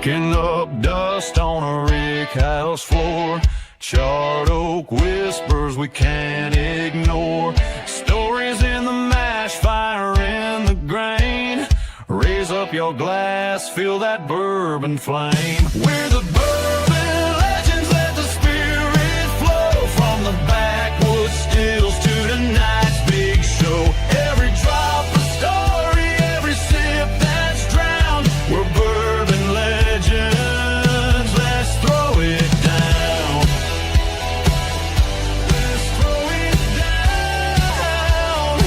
Kicking up dust on a rick house floor. Charred oak whispers we can't ignore. Stories in the mash, fire in the grain. Raise up your glass, feel that bourbon flame. We're the bourbon legends, let the spirit flow. From the backwoods stills to tonight's big show. Every drop a story, every sip that's drowned. We're bourbon legends, let's throw it down. Let's throw it down.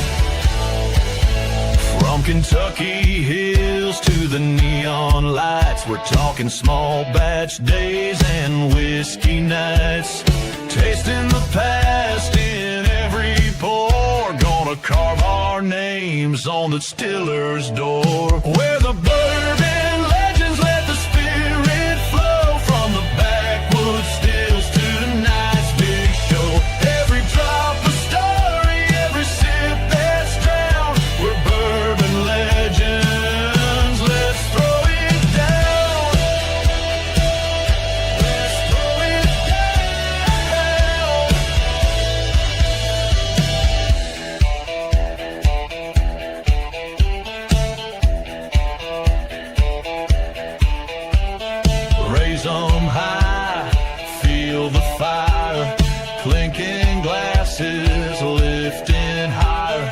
From Kentucky hills to the neon lights, we're talking small batch days and whiskey nights. Tasting the past in every pour. Gonna carve our names on the distiller's door. We're the bourbon legends, let the spirit flow. From the backwoods stills to tonight's big show. Every drop a story, every sip that's drowned. We're bourbon legends, let's throw it down. Let's throw it down. Raise 'em high, feel the fire. Clinking glasses, lifting higher.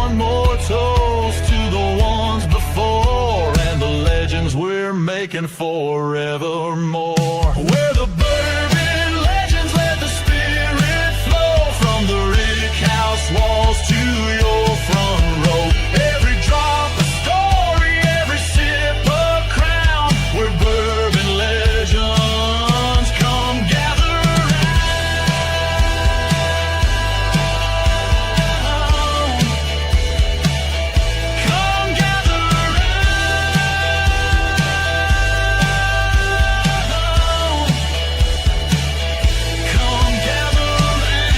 One more toast to the ones before and the legends we're making forevermore. We're the bourbon legends, let the spirit flow. From the rick house walls to your front row. Every drop a story, every sip a crown. We're bourbon legends, come gather round. Come gather round. Come gather round.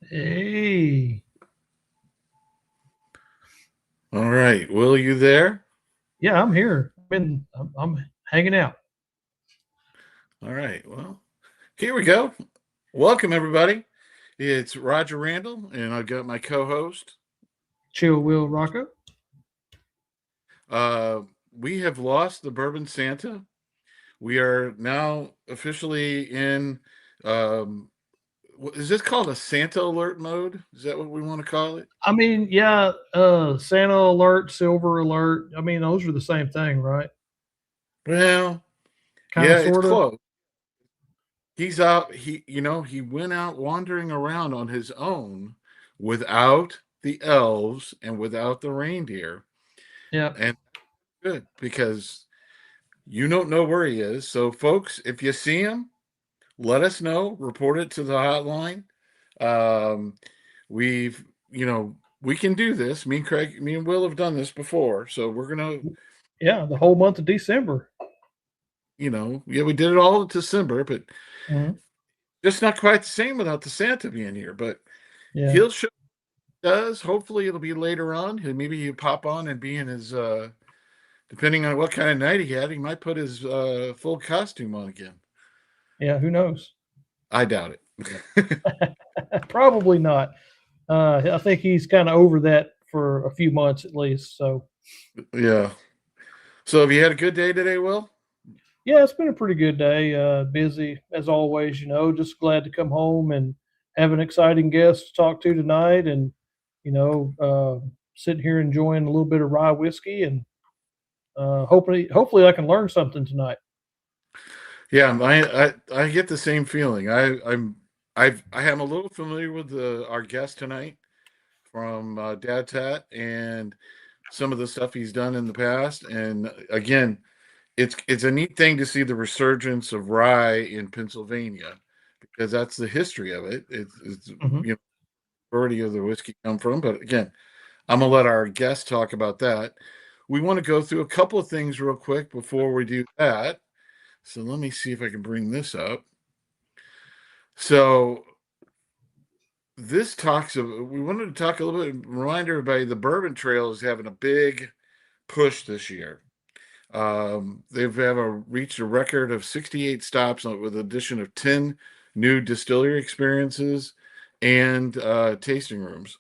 Hey, All right. Will, you there? yeah, I'm here. I'm hanging out. All right. Well, here we go. Welcome, everybody. It's Roger Randall, and I've got my co-host. Chill, Will Rocco. We have lost the Bourbon Santa. We are now officially in, is this called a Santa alert mode? Is that what we want to call it? I mean, yeah, Santa alert, silver alert. I mean, those are the same thing, right? Well, Kind yeah, of, it's sort of. close. He's out. He went out wandering around on his own without the elves and without the reindeer. Yeah. And good, because you don't know where he is. So, folks, if you see him, let us know. Report it to the hotline. We've, we can do this. Me and Will have done this before. So we're gonna, Yeah, the whole month of December. we did it all in December, but Mhm. just not quite the same without the Santa being here. But Yeah. he'll show. Does hopefully it'll be later on. Maybe he'll pop on and be in his. Depending on what kind of night he had, he might put his full costume on again. Yeah, who knows? I doubt it. Probably not. I think he's kind of over that for a few months at least. So, Yeah. So have you had a good day today, Will? yeah, it's been a pretty good day. Busy as always, just glad to come home and have an exciting guest to talk to tonight and, sitting here enjoying a little bit of rye whiskey and hopefully I can learn something tonight. Yeah, I get the same feeling. I am a little familiar with our guest tonight from Dad Tat and some of the stuff he's done in the past. And again, it's a neat thing to see the resurgence of rye in Pennsylvania because that's the history of it. It's majority of the whiskey come from. But again, I'm gonna let our guest talk about that. We want to go through a couple of things real quick before we do that. So let me see if I can bring this up. So this talks of, we wanted to talk a little bit, remind everybody the Bourbon Trail is having a big push this year. They've reached a record of 68 stops with an addition of 10 new distillery experiences and tasting rooms.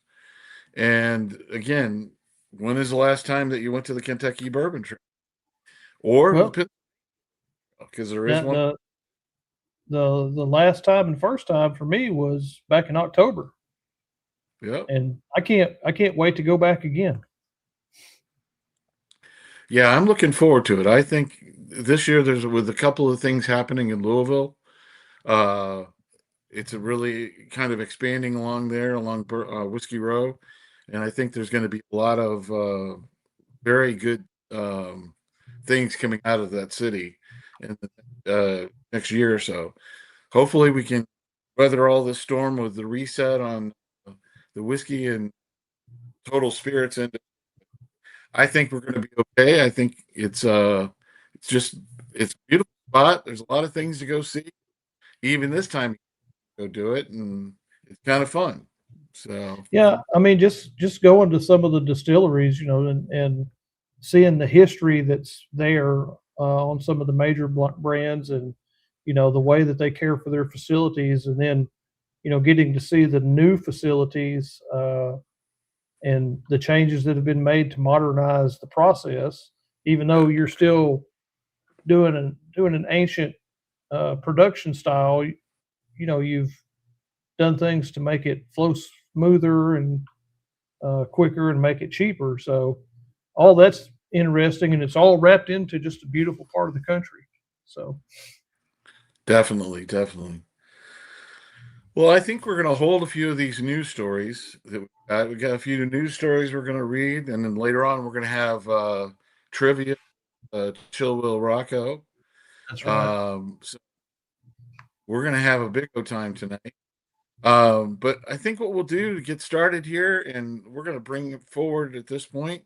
And again, when is the last time that you went to the Kentucky Bourbon Trail or the Well, Pit? Because there is yeah, one. the last time and first time for me was back in October, Yep. and I can't wait to go back again. Yeah, I'm looking forward to it. I think this year there's with a couple of things happening in Louisville. Uh, it's a really kind of expanding along there along Whiskey Row, and I think there's going to be a lot of very good things coming out of that city in the next year or so. Hopefully, we can weather all this storm with the reset on the whiskey and total spirits, and I think we're going to be okay. I think it's just it's a beautiful spot. There's a lot of things to go see. Even this time, go do it, and it's kind of fun. So Yeah, I mean, just going to some of the distilleries, and seeing the history that's there on some of the major brands, and the way that they care for their facilities, and then getting to see the new facilities and the changes that have been made to modernize the process, even though you're still doing an ancient production style. You've done things to make it flow smoother and quicker and make it cheaper. So all that's interesting, and it's all wrapped into just a beautiful part of the country. So definitely, definitely. Well, I think we're going to hold a few of these news stories that we got. We got a few news stories we're going to read, and then later on we're going to have trivia, Chill Will Rocco. that's right. So we're going to have a big old time tonight. But I think what we'll do to get started here, and we're going to bring it forward at this point.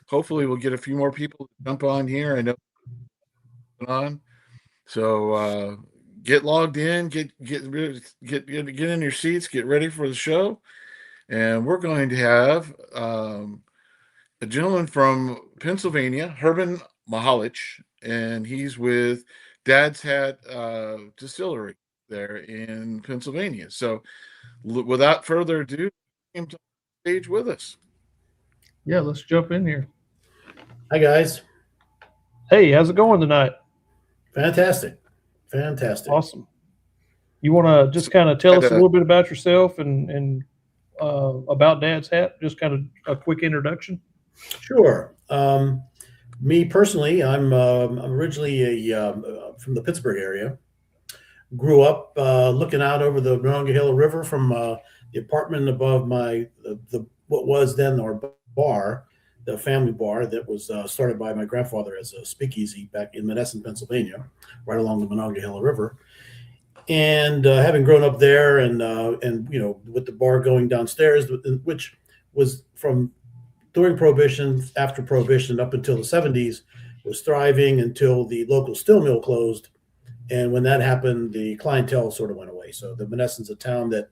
Hopefully, we'll get a few more people to jump on here. I know on. So get logged in, get in your seats, get ready for the show, and we're going to have a gentleman from Pennsylvania, Herman Mihalich, and he's with Dad's Hat Distillery there in Pennsylvania. So without further ado, him to the stage with us. Yeah, let's jump in here. Hi, guys. Hey, how's it going tonight? Fantastic. Fantastic. Awesome. You want to just kind of tell us a little bit about yourself and about Dad's Hat? Just kind of a quick introduction. Sure. Me personally, I'm originally from the Pittsburgh area. Grew up looking out over the Monongahela River from the apartment above the what was then our bar, the family bar that was started by my grandfather as a speakeasy back in Menneson, Pennsylvania, right along the Monongahela River. And having grown up there, and with the bar going downstairs, which was from during Prohibition, after Prohibition, up until the 70s, was thriving until the local still mill closed. And when that happened, the clientele sort of went away. So the Menneson's a town that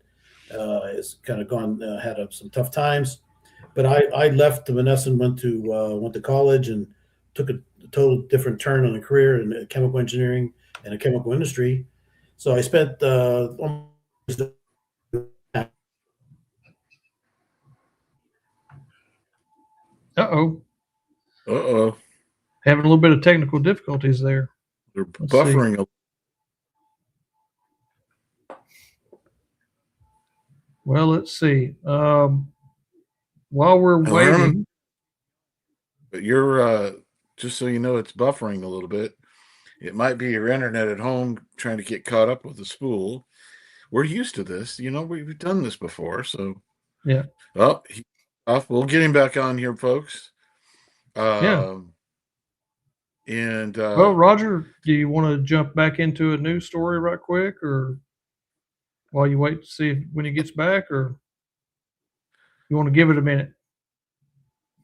has kind of gone had some tough times. But I left the Menneson, went to college, and took a total different turn on a career in chemical engineering and a chemical industry. So I spent almost. Uh-oh. Uh-oh. Having a little bit of technical difficulties there. They're Let's buffering. Well, let's see. While we're waiting. But you're just so you know, it's buffering a little bit. It might be your internet at home trying to get caught up with the spool. We're used to this. We've done this before. So, Yeah. Well, we'll get him back on here, folks. Yeah. And Well, Roger, do you want to jump back into a news story right quick, or while you wait to see when he gets back, or you want to give it a minute?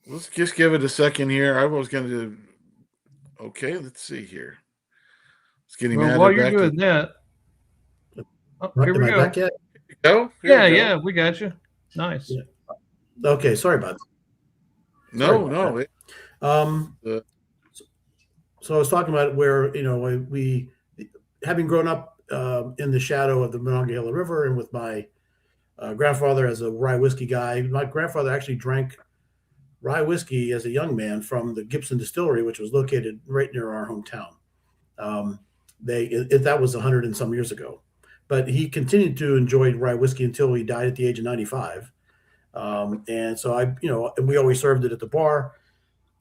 let's just give it a second here. I was going to. Okay, let's see here. It's getting Well, mad while at you're Becky. doing that, here Am we I go. back yet? Go. Yeah, yeah, we got you. Nice. Yeah. Okay, sorry about that. No. Um, The, so I was talking about where we having grown up in the shadow of the Monongahela River, and with my grandfather as a rye whiskey guy. My grandfather actually drank rye whiskey as a young man from the Gibson Distillery, which was located right near our hometown. Um, that was 100 and some years ago, but he continued to enjoy rye whiskey until he died at the age of 95. And so and we always served it at the bar.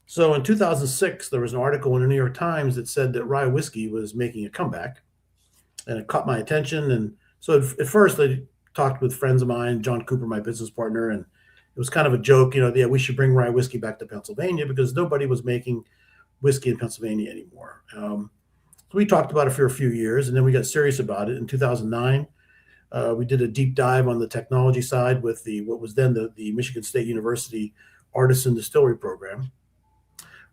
So in 2006, there was an article in the New York Times that said that rye whiskey was making a comeback, and it caught my attention. And so at first, I talked with friends of mine, John Cooper, my business partner, and it was kind of a joke, yeah, we should bring rye whiskey back to Pennsylvania because nobody was making whiskey in Pennsylvania anymore. So we talked about it for a few years, and then we got serious about it in 2009. We did a deep dive on the technology side with what was then the Michigan State University Artisan Distillery Program,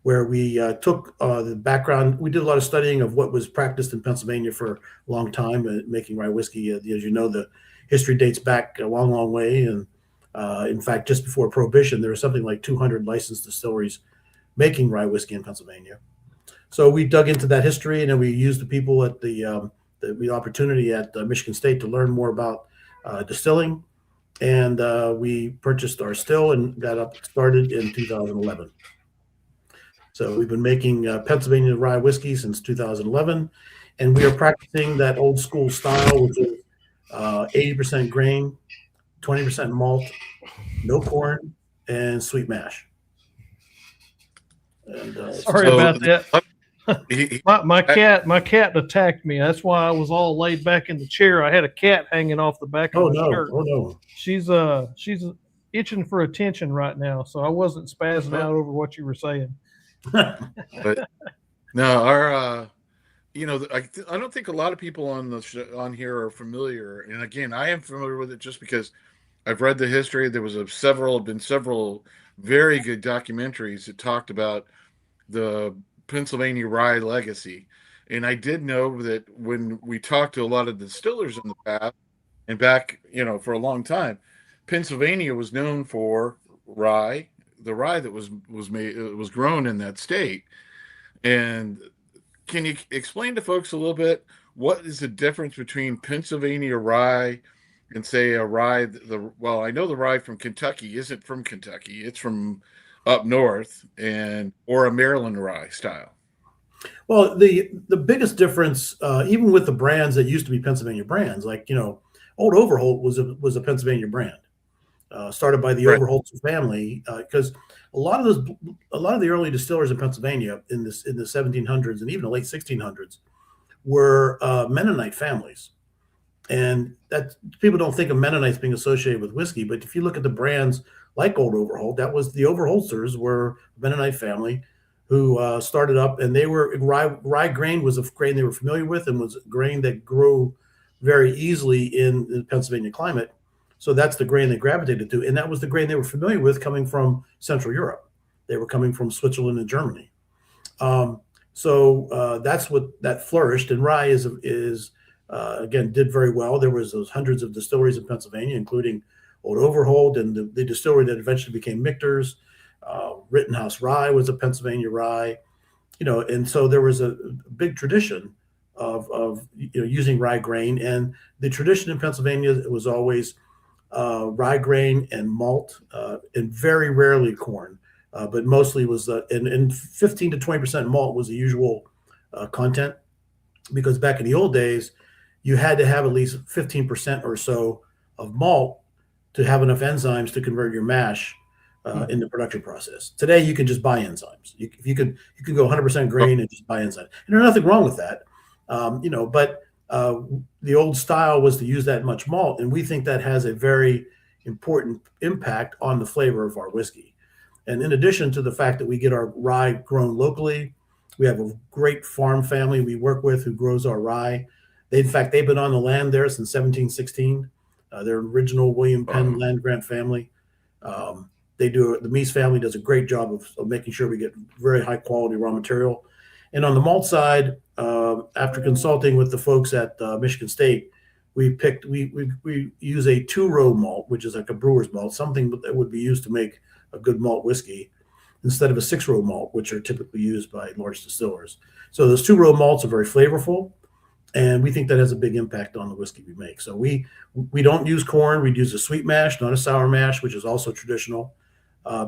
where we took the background. We did a lot of studying of what was practiced in Pennsylvania for a long time, making rye whiskey. As you know, the history dates back a long, long way. And in fact, just before Prohibition, there was something like 200 licensed distilleries making rye whiskey in Pennsylvania. So we dug into that history, and then we used the people at the opportunity at Michigan State to learn more about distilling. And we purchased our still and got up started in 2011. So we've been making Pennsylvania rye whiskey since 2011, and we are practicing that old school style, which is 80% grain, 20% malt, no corn, and sweet mash. And, Sorry So- about that. he- My cat attacked me. That's why I was all laid back in the chair. I had a cat hanging off the back of oh my no! shirt. Oh no! She's itching for attention right now, so I wasn't spazzing out over what you were saying. but no, our I don't think a lot of people on here are familiar. And again, I am familiar with it just because I've read the history. There was been several very good documentaries that talked about the Pennsylvania rye legacy. And I did know that when we talked to a lot of distillers in the past and back, for a long time, Pennsylvania was known for rye, the rye that was made, was grown in that state. And can you explain to folks a little bit what is the difference between Pennsylvania rye and say a rye? Well, I know the rye from Kentucky isn't from Kentucky; it's from up north, or a Maryland rye style. Well, the biggest difference, even with the brands that used to be Pennsylvania brands, like Old Overholt was a Pennsylvania brand, started by the Right. Overholtzer family, because a lot of the early distillers in Pennsylvania in the 1700s and even the late 1600s were Mennonite families, and that people don't think of Mennonites being associated with whiskey, but if you look at the brands like Old Overholt, that was the Overholtzers were a Mennonite family who started up, and they were rye grain was a grain they were familiar with, and was a grain that grew very easily in the Pennsylvania climate. So that's the grain they gravitated to, and that was the grain they were familiar with coming from Central Europe. They were coming from Switzerland and Germany. So that's what that flourished, and rye is again did very well. There was those hundreds of distilleries in Pennsylvania, including Old Overholt and the distillery that eventually became Michter's. Rittenhouse Rye was a Pennsylvania rye, and so there was a big tradition of using rye grain, and the tradition in Pennsylvania was always rye grain and malt, and very rarely corn, but mostly was and 15 to 20% malt was the usual content, because back in the old days, you had to have at least 15% or so of malt to have enough enzymes to convert your mash in the production process. Today, you can just buy enzymes. You can go 100% grain and just buy enzymes, and there's nothing wrong with that. But the old style was to use that much malt, and we think that has a very important impact on the flavor of our whiskey. And in addition to the fact that we get our rye grown locally, we have a great farm family we work with who grows our rye. In fact, they've been on the land there since 1716. Their original William Penn land grant family. The Mies family does a great job of making sure we get very high quality raw material. And on the malt side, after consulting with the folks at Michigan State, we use a 2-row malt, which is like a brewer's malt, something that would be used to make a good malt whiskey, instead of a 6-row malt, which are typically used by large distillers. So those 2-row malts are very flavorful, and we think that has a big impact on the whiskey we make. So we don't use corn; we use a sweet mash, not a sour mash, which is also traditional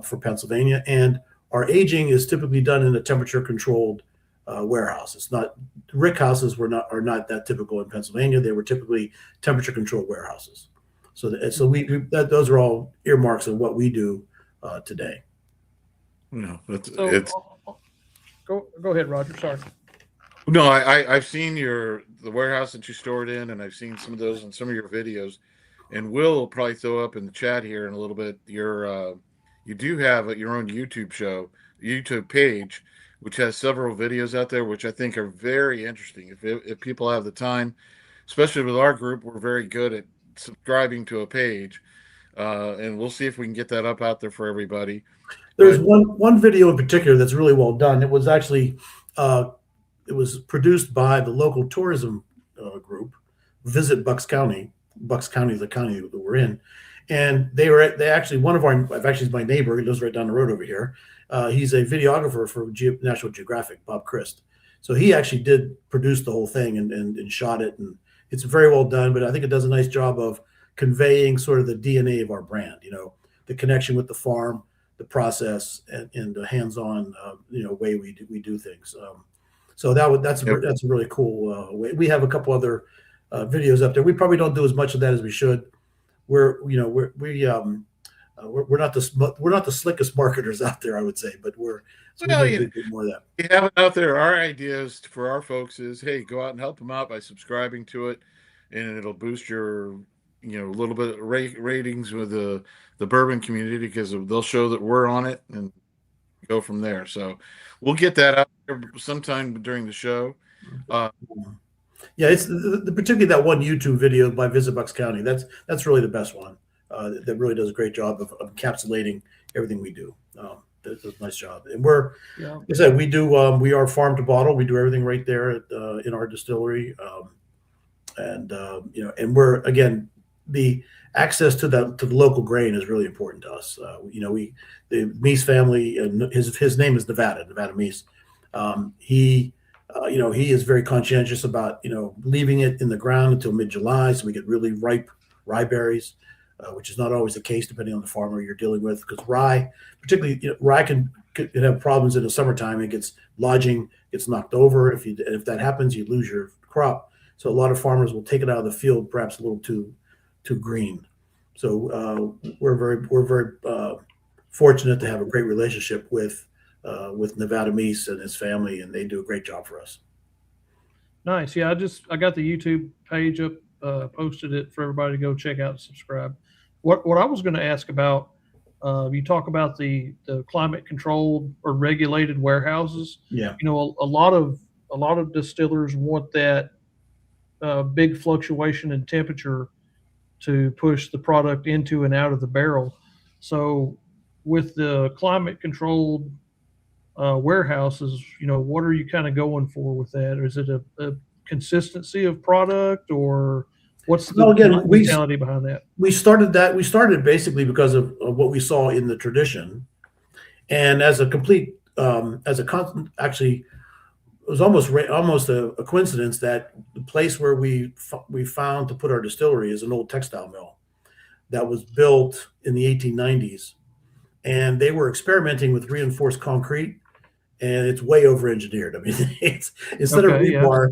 for Pennsylvania. And our aging is typically done in a temperature-controlled warehouse. It's not rick houses are not that typical in Pennsylvania. They were typically temperature-controlled warehouses. So those are all earmarks of what we do today. No, So go ahead, Roger. Sorry. No, I've seen the warehouse that you stored in, and I've seen some of those in some of your videos. And Will probably throw up in the chat here in a little bit. You do have your own YouTube page, which has several videos out there, which I think are very interesting. If people have the time, especially with our group, we're very good at subscribing to a page, and we'll see if we can get that up out there for everybody. There's one video in particular that's really well done. It was actually it was produced by the local tourism group, Visit Bucks County. Bucks County is the county that we're in, and they actually is my neighbor. He lives right down the road over here. He's a videographer for National Geographic, Bob Christ. So he actually did produce the whole thing and shot it, and it's very well done. But I think it does a nice job of conveying sort of the DNA of our brand. The connection with the farm, the process, and the hands-on way we do things. So that's a really cool way. We have a couple other videos up there. We probably don't do as much of that as we should. We're not the slickest marketers out there, I would say, but we do more of that. We have it out there. Our ideas for our folks is, hey, go out and help them out by subscribing to it, and it'll boost your a little bit of ratings with the bourbon community, because they'll show that we're on it and go from there. So we'll get that out there sometime during the show. Yeah, it's particularly that one YouTube video by Visit Bucks County. That's really the best one. That really does a great job of encapsulating everything we do. Does a nice job. And like I said, we are farm to bottle. We do everything right there in our distillery. And we're, again, the access to the local grain is really important to us. The Meese family, and his name is Nevada Meese. He is very conscientious about leaving it in the ground until mid-July, so we get really ripe rye berries, which is not always the case depending on the farmer you're dealing with, because rye, particularly rye can have problems in the summertime. It gets lodging, gets knocked over. If that happens, you lose your crop. So a lot of farmers will take it out of the field perhaps a little too green. So we're very fortunate to have a great relationship with Nevada Meese and his family, and they do a great job for us. Nice. Yeah, I got the YouTube page up, posted it for everybody to go check out and subscribe. What I was going to ask about, you talk about the climate controlled or regulated warehouses. Yeah. A lot of distillers want that big fluctuation in temperature to push the product into and out of the barrel. So with the climate controlled warehouses, what are you kind of going for with that? Or is it a consistency of product, or what's the mentality behind that? We started basically because of what we saw in the tradition, and as a complete actually, it was almost a coincidence that the place where we found to put our distillery is an old textile mill that was built in the 1890s, and they were experimenting with reinforced concrete, and it's way over engineered. I mean, instead of rebar,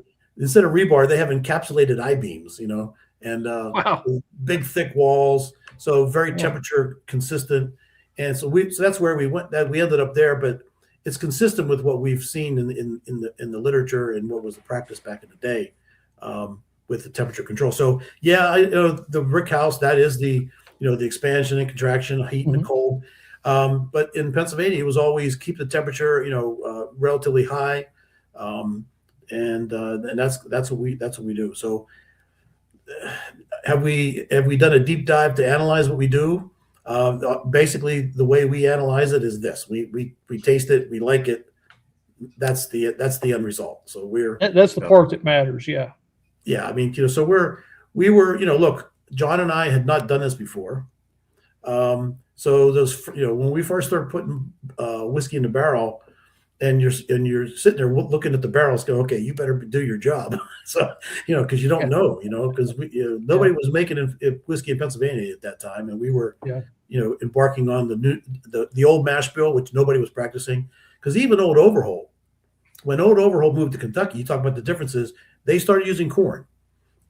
they have encapsulated I-beams, and wow. big thick walls, so very temperature consistent. And so that's where we went. That we ended up there, but it's consistent with what we've seen in the literature and what was the practice back in the day with the temperature control. So the brick house, that is the expansion and contraction, heat and cold. But in Pennsylvania, it was always keep the temperature relatively high, and that's what we do. So have we done a deep dive to analyze what we do? Basically, the way we analyze it is this: we taste it, we like it, that's the end result. So That's the part that matters. Yeah. yeah, I mean, so we were, look, John and I had not done this before. So those, when we first started putting whiskey in the barrel, and you're sitting there looking at the barrels, go, okay, you better do your job. So, because you don't know, because nobody was making whiskey in Pennsylvania at that time, and we were, embarking on the old mash bill, which nobody was practicing, because even Old Overholt, when Old Overholt moved to Kentucky, you talk about the differences. They started using corn.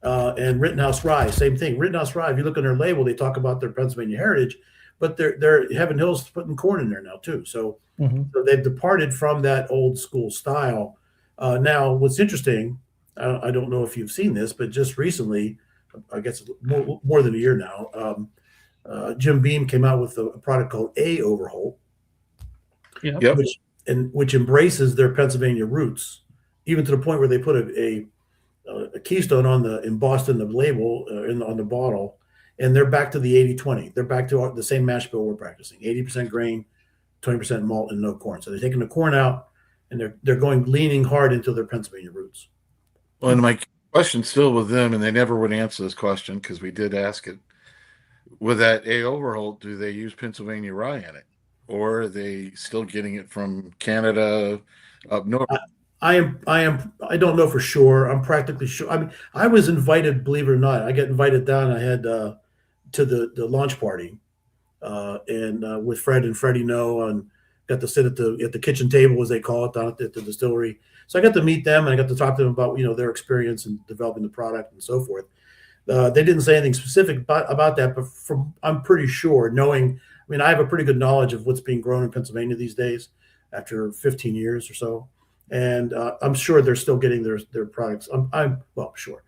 And Rittenhouse Rye, same thing. Rittenhouse Rye, if you look on their label, they talk about their Pennsylvania heritage, but they're Heaven Hill's putting corn in there now too. So, so they've departed from that old school style. Now, what's interesting, I don't know if you've seen this, but just recently, I guess more than a year now, Jim Beam came out with a product called A Overholt, which embraces their Pennsylvania roots, even to the point where they put a keystone embossed in the label on the bottle, and they're back to the 80-20. They're back to the same mash bill we're practicing: 80% grain, 20% malt, and no corn. So they're taking the corn out, and they're leaning hard into their Pennsylvania roots. Well, and my question still with them, and they never would answer this question because we did ask it. With that A Overholt, do they use Pennsylvania rye in it, or are they still getting it from Canada up north? I don't know for sure. I'm practically sure. I mean, I was invited, believe it or not. I got invited down. I had to the launch party, and with Fred and Freddie and got to sit at the kitchen table, as they call it, down at the distillery. So I got to meet them, and I got to talk to them about their experience in developing the product and so forth. They didn't say anything specific about that, but I'm pretty sure, knowing. I mean, I have a pretty good knowledge of what's being grown in Pennsylvania these days, after 15 years or so. And I'm sure they're still getting their products. Sure.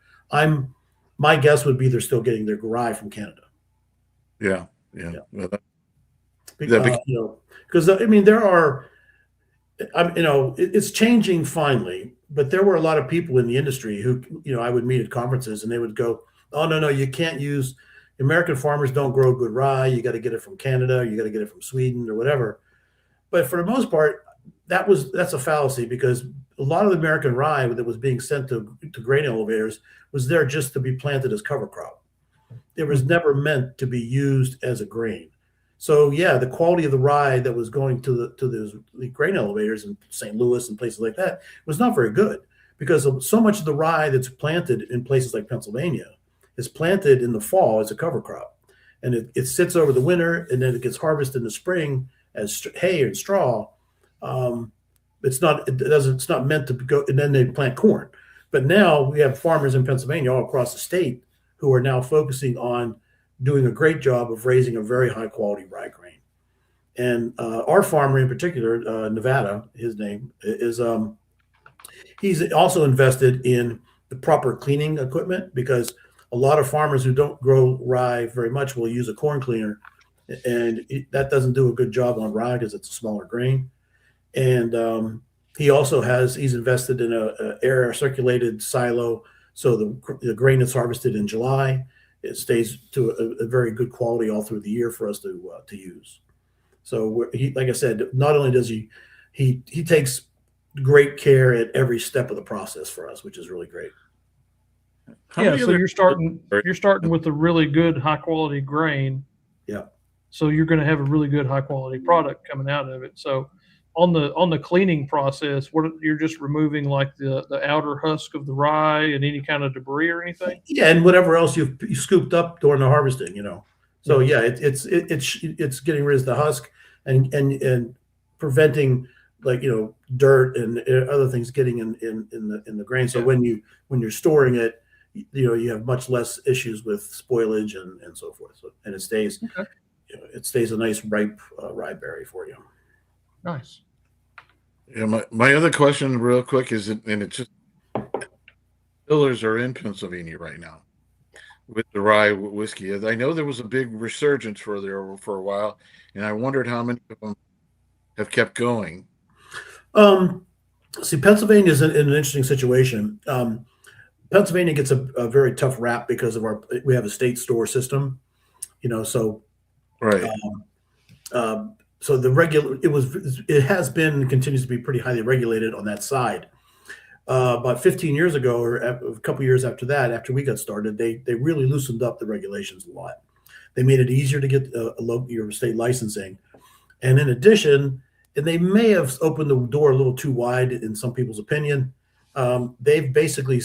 My guess would be they're still getting their rye from Canada. Yeah. Because I mean, there are, it's changing finally. But there were a lot of people in the industry who, I would meet at conferences, and they would go, "Oh, no, you can't use American farmers don't grow good rye. You got to get it from Canada. You got to get it from Sweden or whatever." But for the most part, that's a fallacy, because a lot of the American rye that was being sent to grain elevators was there just to be planted as cover crop. It was never meant to be used as a grain. So yeah, the quality of the rye that was going to the grain elevators in St. Louis and places like that was not very good, because so much of the rye that's planted in places like Pennsylvania is planted in the fall as a cover crop, and it sits over the winter, and then it gets harvested in the spring as hay and straw. It's not meant to go, and then they plant corn. But now we have farmers in Pennsylvania all across the state who are now focusing on doing a great job of raising a very high quality rye grain. And our farmer in particular, Nevada, his name is, he's also invested in the proper cleaning equipment, because a lot of farmers who don't grow rye very much will use a corn cleaner, and that doesn't do a good job on rye because it's a smaller grain. And he's invested in a air circulated silo, so the grain that's harvested in July, it stays to a very good quality all through the year for us to use. So like I said, not only does he takes great care at every step of the process for us, which is really great. So you're starting with a really good high quality grain. Yeah. So you're going to have a really good high quality product coming out of it. So on the cleaning process, you're just removing like the outer husk of the rye and any kind of debris or anything? Yeah, and whatever else you scooped up during the harvesting, So yeah, it's getting rid of the husk and preventing, like, dirt and other things getting in the grain. So when you're storing it, you have much less issues with spoilage and so forth. So, and it stays a nice ripe rye berry for you. Nice. Yeah, my other question, real quick, is, and it's just, distillers are in Pennsylvania right now with the rye whiskey. I know there was a big resurgence for a while, and I wondered how many of them have kept going. See, Pennsylvania is in an interesting situation. Pennsylvania gets a very tough rap because of we have a state store system, so right. so it has been and continues to be pretty highly regulated on that side. About 15 years ago, or a couple years after that, after we got started, they really loosened up the regulations a lot. They made it easier to get your state licensing, and in addition, and they may have opened the door a little too wide in some people's opinion. They've basically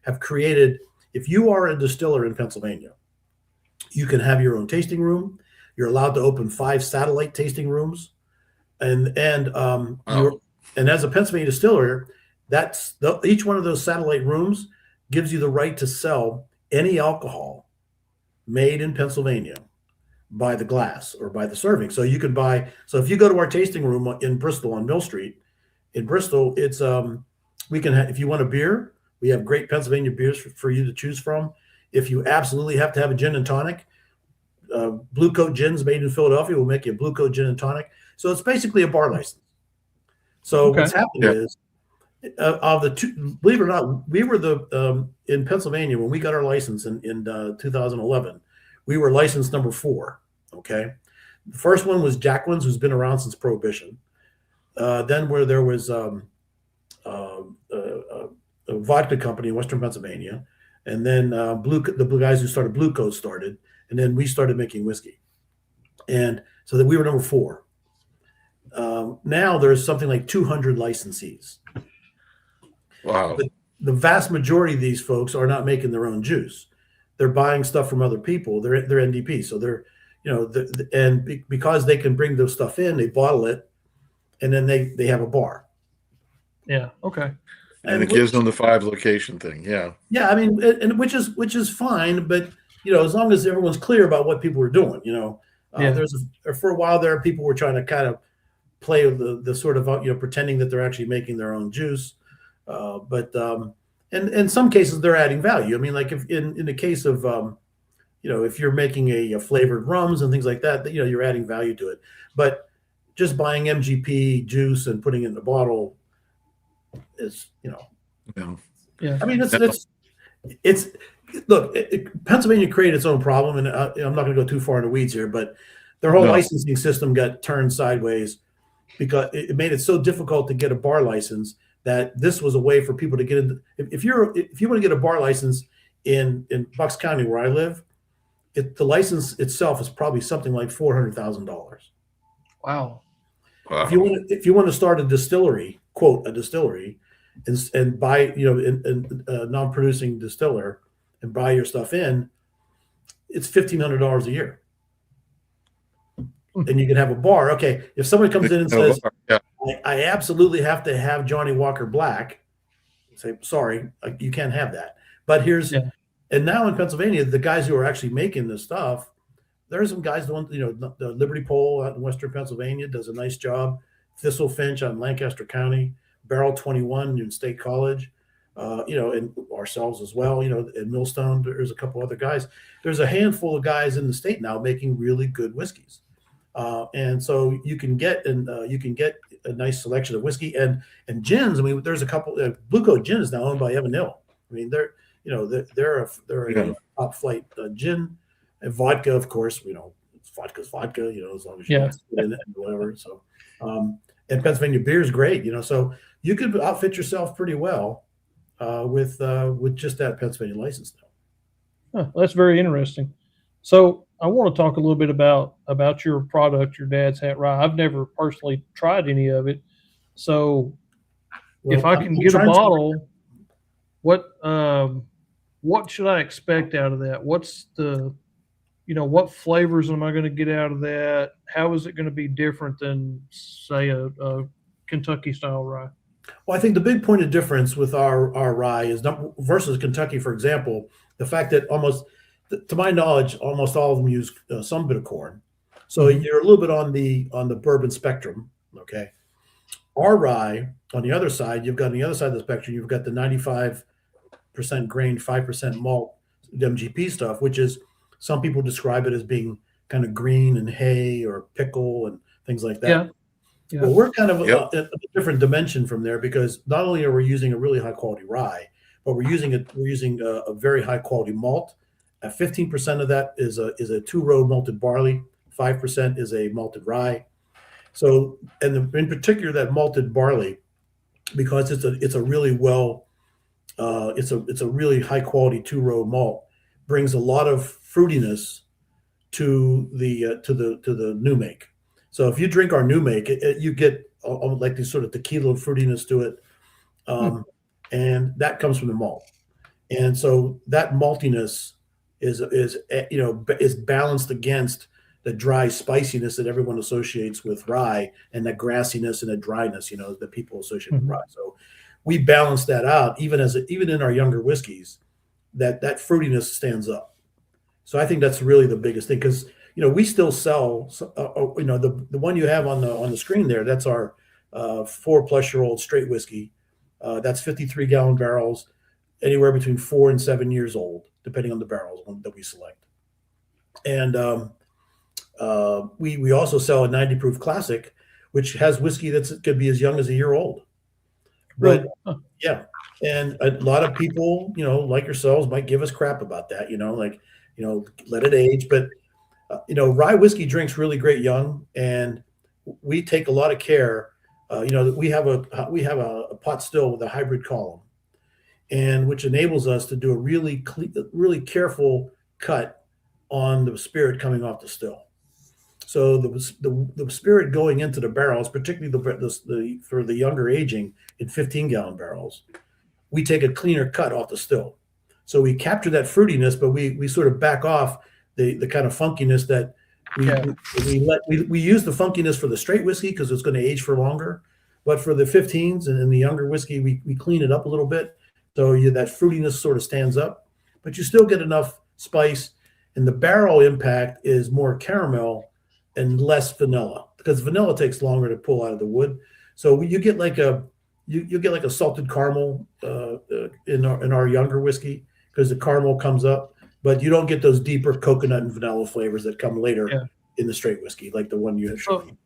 have created. If you are a distiller in Pennsylvania, you can have your own tasting room. You're allowed to open 5 satellite tasting rooms, and Wow. and as a Pennsylvania distiller, each one of those satellite rooms gives you the right to sell any alcohol made in Pennsylvania by the glass or by the serving. So you can buy. So if you go to our tasting room in Bristol on Mill Street, in Bristol, it's we can if you want a beer, we have great Pennsylvania beers for you to choose from. If you absolutely have to have a gin and tonic, Blue Coat Gins made in Philadelphia will make you a Blue Coat Gin and Tonic. So it's basically a bar license. So Okay. what's happened is, of the two, believe it or not, we were in Pennsylvania when we got our license in 2011. We were license number 4. Okay, the first one was Jacqueline's, who's been around since Prohibition. Then where there was a vodka company in Western Pennsylvania, and then the blue guys who started Blue Coat started, and then we started making whiskey, and so that we were number 4. Now there's something like 200 licensees. Wow. But the vast majority of these folks are not making their own juice. They're buying stuff from other people. They're NDP, so they're because they can bring those stuff in, they bottle it, and then they have a bar. Yeah. Okay. And it gives them the 5 location thing. Yeah. Yeah, I mean, and which is fine, but as long as everyone's clear about what people are doing, Yeah. For a while there, people were trying to kind of play with the sort of pretending that they're actually making their own juice, but in some cases they're adding value. I mean, like if in the case of if you're making a flavored rums and things like that, you're adding value to it. But just buying MGP juice and putting it in the bottle is Yeah. Yeah. I mean, it's look, Pennsylvania created its own problem, and I'm not going to go too far in the weeds here, but their whole licensing system got turned sideways because it made it so difficult to get a bar license that this was a way for people to get into. If you want to get a bar license in Bucks County, where I live, the license itself is probably something like $400,000. Wow. Wow. If you want to start a distillery, quote a distillery, and buy a non-producing distiller and buy your stuff in, it's $1,500 a year, and you can have a bar. Okay, if somebody comes in and says, Yeah. I absolutely have to have Johnny Walker Black, say sorry, you can't have that. But and now in Pennsylvania, the guys who are actually making this stuff, there's some guys doing, the Liberty Pole out in Western Pennsylvania does a nice job. Thistle Finch out in Lancaster County, Barrel 21 in State College, and ourselves as well, in Millstone, there's a couple other guys. There's a handful of guys in the state now making really good whiskeys. And so you can get a nice selection of whiskey and gins. I mean, there's a couple. Blue Coat Gin is now owned by Evan Hill. I mean, they're a top flight gin, and vodka, of course. Vodka's vodka. As long as you put it in it and whatever. So, and Pennsylvania beer is great. So you could outfit yourself pretty well with just that Pennsylvania license now. Huh, that's very interesting. So I want to talk a little bit about your product, your Dad's Hat Rye. I've never personally tried any of it. So if I can get a bottle, what should I expect out of that? What's the, what flavors am I going to get out of that? How is it going to be different than, say, a Kentucky style rye? Well, I think the big point of difference with our rye is versus Kentucky, for example, the fact that to my knowledge, almost all of them use some bit of corn. So you're a little bit on the bourbon spectrum. Okay. Our rye, on the other side, you've got on the other side of the spectrum, you've got the 95% grain, 5% malt MGP stuff, which is, some people describe it as being kind of green and hay or pickle and things like that. Yeah. Well, we're kind of a different dimension from there, because not only are we using a really high quality rye, but we're using a very high quality malt. 15% of that is a 2-row malted barley. 5% is a malted rye. So, and in particular that malted barley, because it's a really it's a really high quality 2-row malt, brings a lot of fruitiness to the new make. So if you drink our new make, you get like this sort of tequila fruitiness to it, Hmm. and that comes from the malt. And so that maltiness is balanced against the dry spiciness that everyone associates with rye, and that grassiness and the dryness, that people associate with Mhm. rye. So we balance that out, even in our younger whiskeys, that fruitiness stands up. So I think that's really the biggest thing, because we still sell, the one you have on the screen there. That's our 4+ year old straight whiskey. That's 53-gallon barrels, anywhere between 4 and 7 years old, depending on the barrels that we select. And we also sell a 90 proof classic, which has whiskey that could be as young as a year old. But Really? Huh. yeah, and a lot of people, like yourselves, might give us crap about that. Let it age. But rye whiskey drinks really great young, and we take a lot of care. We have a pot still with a hybrid column, and which enables us to do a really careful cut on the spirit coming off the still. So the spirit going into the barrels, particularly for the younger aging in 15-gallon barrels, we take a cleaner cut off the still. So we capture that fruitiness, but we sort of back off the kind of funkiness that Yeah. we use the funkiness for the straight whiskey because it's going to age for longer. But for the 15s and the younger whiskey, we clean it up a little bit. So that fruitiness sort of stands up, but you still get enough spice, and the barrel impact is more caramel and less vanilla, because vanilla takes longer to pull out of the wood. So you get like you get like a salted caramel in our younger whiskey, because the caramel comes up, but you don't get those deeper coconut and vanilla flavors that come later Yeah. in the straight whiskey, like the one you have So shown.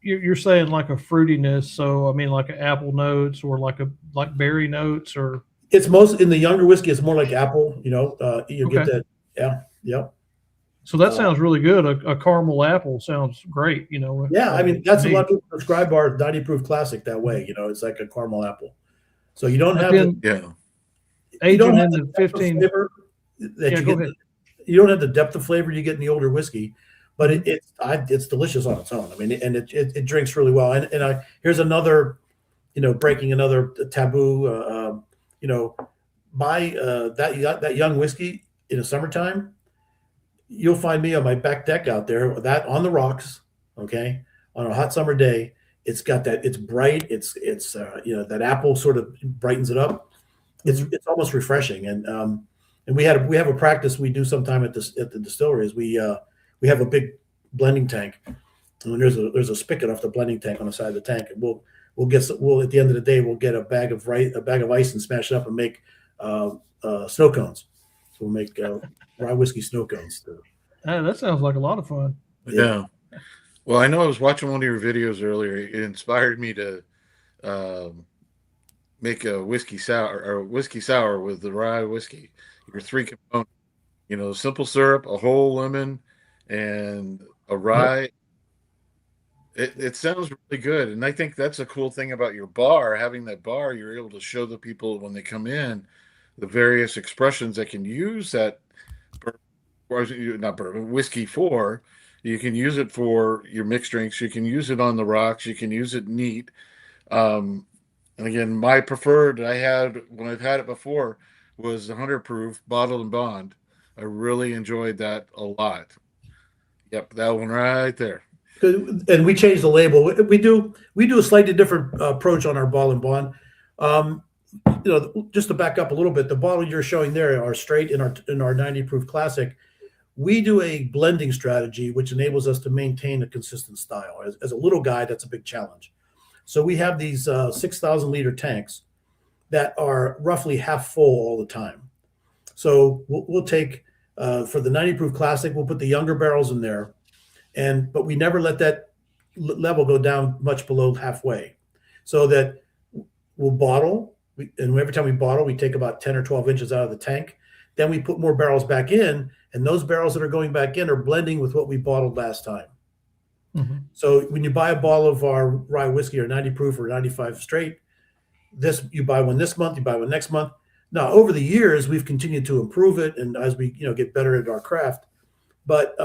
you're saying like a fruitiness. So I mean, like apple notes or like berry notes or. It's most in the younger whiskey. It's more like apple. You get Okay. that. Yeah. Yep. So that sounds really good. A caramel apple sounds great. Yeah, I mean that's to a lot me. of people describe our 90 proof classic that way. It's like a caramel apple. So you don't But have then Yeah. aging the into depth of 15. flavor that Yeah, you go get. ahead. You don't have the depth of flavor you get in the older whiskey, but Mhm. it's delicious on its own. I mean, and it drinks really well. And here's another, breaking another taboo. Buy that young whiskey in the summertime. You'll find me on my back deck out there, that on the rocks, okay, on a hot summer day. It's got that. It's bright. It's that apple sort of brightens it up. Mhm. It's almost refreshing. And we have a practice we do sometime at the distillery, is we have a big blending tank, and there's a spigot off the blending tank on the side of the tank, and we'll at the end of the day we'll get a bag of ice and smash it up and make snow cones. So we'll make rye whiskey snow cones. That sounds like a lot of fun. Yeah. Yeah. Well, I know I was watching one of your videos earlier. It inspired me to um, make a whiskey sour with the rye whiskey. Your three components, simple syrup, a whole lemon, and a Yep. rye. It sounds really good, and I think that's a cool thing about your bar. Having that bar, you're able to show the people when they come in the various expressions they can use that not bourbon whiskey for. You can use it for your mixed drinks. You can use it on the rocks. You can use it neat. Um, and again, my preferred I had when I've had it before was the 100 proof bottled and bond. I really enjoyed that a lot. Yep, that one right there. And we changed the label. We do a slightly different approach on our ball and bond. Um, just to back up a little bit, the bottle you're showing there are straight in our 90 proof classic. We do a blending strategy which enables us to maintain a consistent style. As a little guy, that's a big challenge. So we have these 6,000-liter tanks that are roughly half full all the time. So we'll take for the 90 proof classic, we'll put the younger barrels in there, but we never let that level go down much below halfway, so that we'll bottle. And every time we bottle, we take about 10 or 12 inches out of the tank. Then we put more barrels back in, and those barrels that are going back in are blending with what we bottled last time. Mhm. So when you buy a bottle of our rye whiskey or 90 proof or 95 straight, this you buy one this month, you buy one next month. Now over the years, we've continued to improve it, and as we get better at our craft, but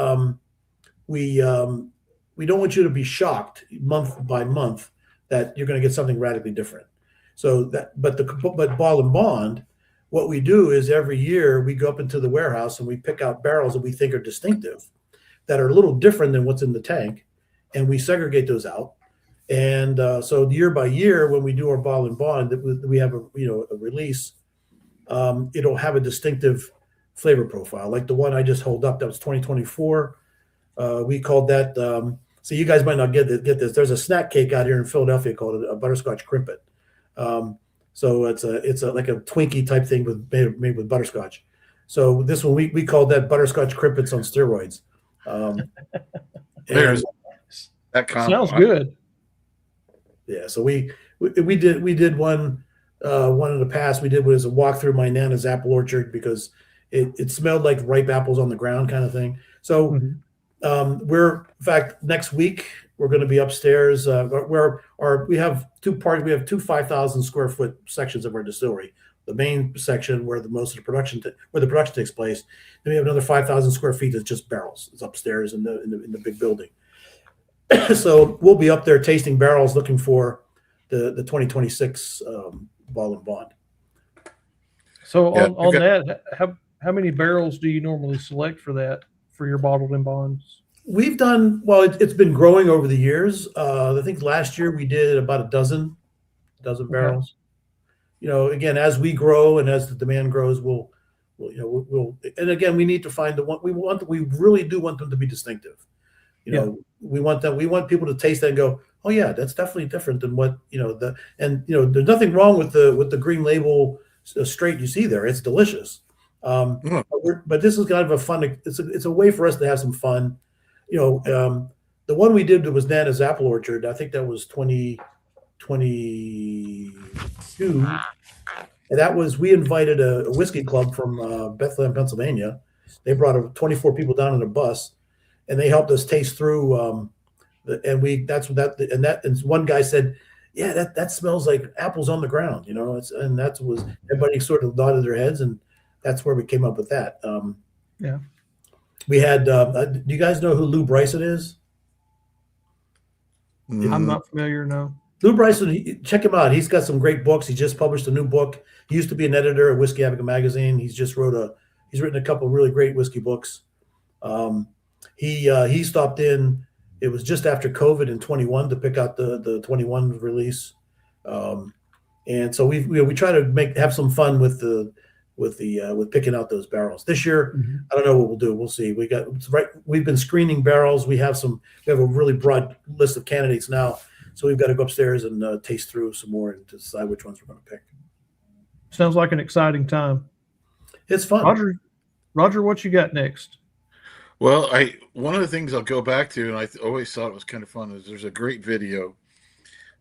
we um, we don't want you to be shocked month by month that you're going to get something radically different. So that, but Ball and Bond, what we do is every year we go up into the warehouse and we pick out barrels that we think are distinctive, that are a little different than what's in the tank, and we segregate those out. And so year by year, when we do our Ball and Bond, that we have a release, it'll have a distinctive flavor profile, like the one I just hold up. That was 2024. We called that. So you guys might not get this. There's a snack cake out here in Philadelphia called a butterscotch crimpet. So it's a like a Twinkie type thing made with butterscotch. So this one we called that butterscotch crimpets on steroids. There's and, that Sounds good. yeah. So we did one in the past. We did was a walk through my Nana's apple orchard because it smelled like ripe apples on the ground kind of thing. So. Mhm. In fact, next week we're going to be upstairs where we have two 5,000 square foot sections of our distillery. The main section where the production takes place. Then we have another 5,000 square feet that's just barrels. It's upstairs in the big building. So we'll be up there tasting barrels, looking for the 2026 Ball and Bond. So Yeah, on that, how many barrels do you normally select for that, for your bottled and bonds? We've done well. It's been growing over the years. I think last year we did about a dozen barrels. Again, as we grow and as the demand grows, we'll and again, we need to find the one we really do want them to be distinctive. We want people to taste that and go, oh yeah, that's definitely different than what there's nothing wrong with the green label straight you see there. It's delicious. But this is kind of a fun. It's a way for us to have some fun. The one we did that was Nana's apple orchard. I think that was 2022, and that was we invited a whiskey club from Bethlehem, Pennsylvania. They brought 24 people down in a bus, and they helped us taste through. And one guy said, "Yeah, that smells like apples on the ground." And that was everybody sort of nodded their heads, and that's where we came up with that. Yeah. We had. Do you guys know who Lou Bryson is? I'm not familiar, no. Lou Bryson, check him out. He's got some great books. He just published a new book. He used to be an editor at Whiskey Advocate magazine. He's written a couple of really great whiskey books. He stopped in. It was just after COVID in 21 to pick out the 21 release, and so we try to have some fun with picking out those barrels. This year, Mm-hmm. I don't know what we'll do. We'll see. We've been screening barrels. We have a really broad list of candidates now. So we've got to go upstairs and taste through some more and decide which ones we're going to pick. Sounds like an exciting time. It's fun. Roger, what you got next? Well, one of the things I'll go back to, and I always thought it was kind of fun, is there's a great video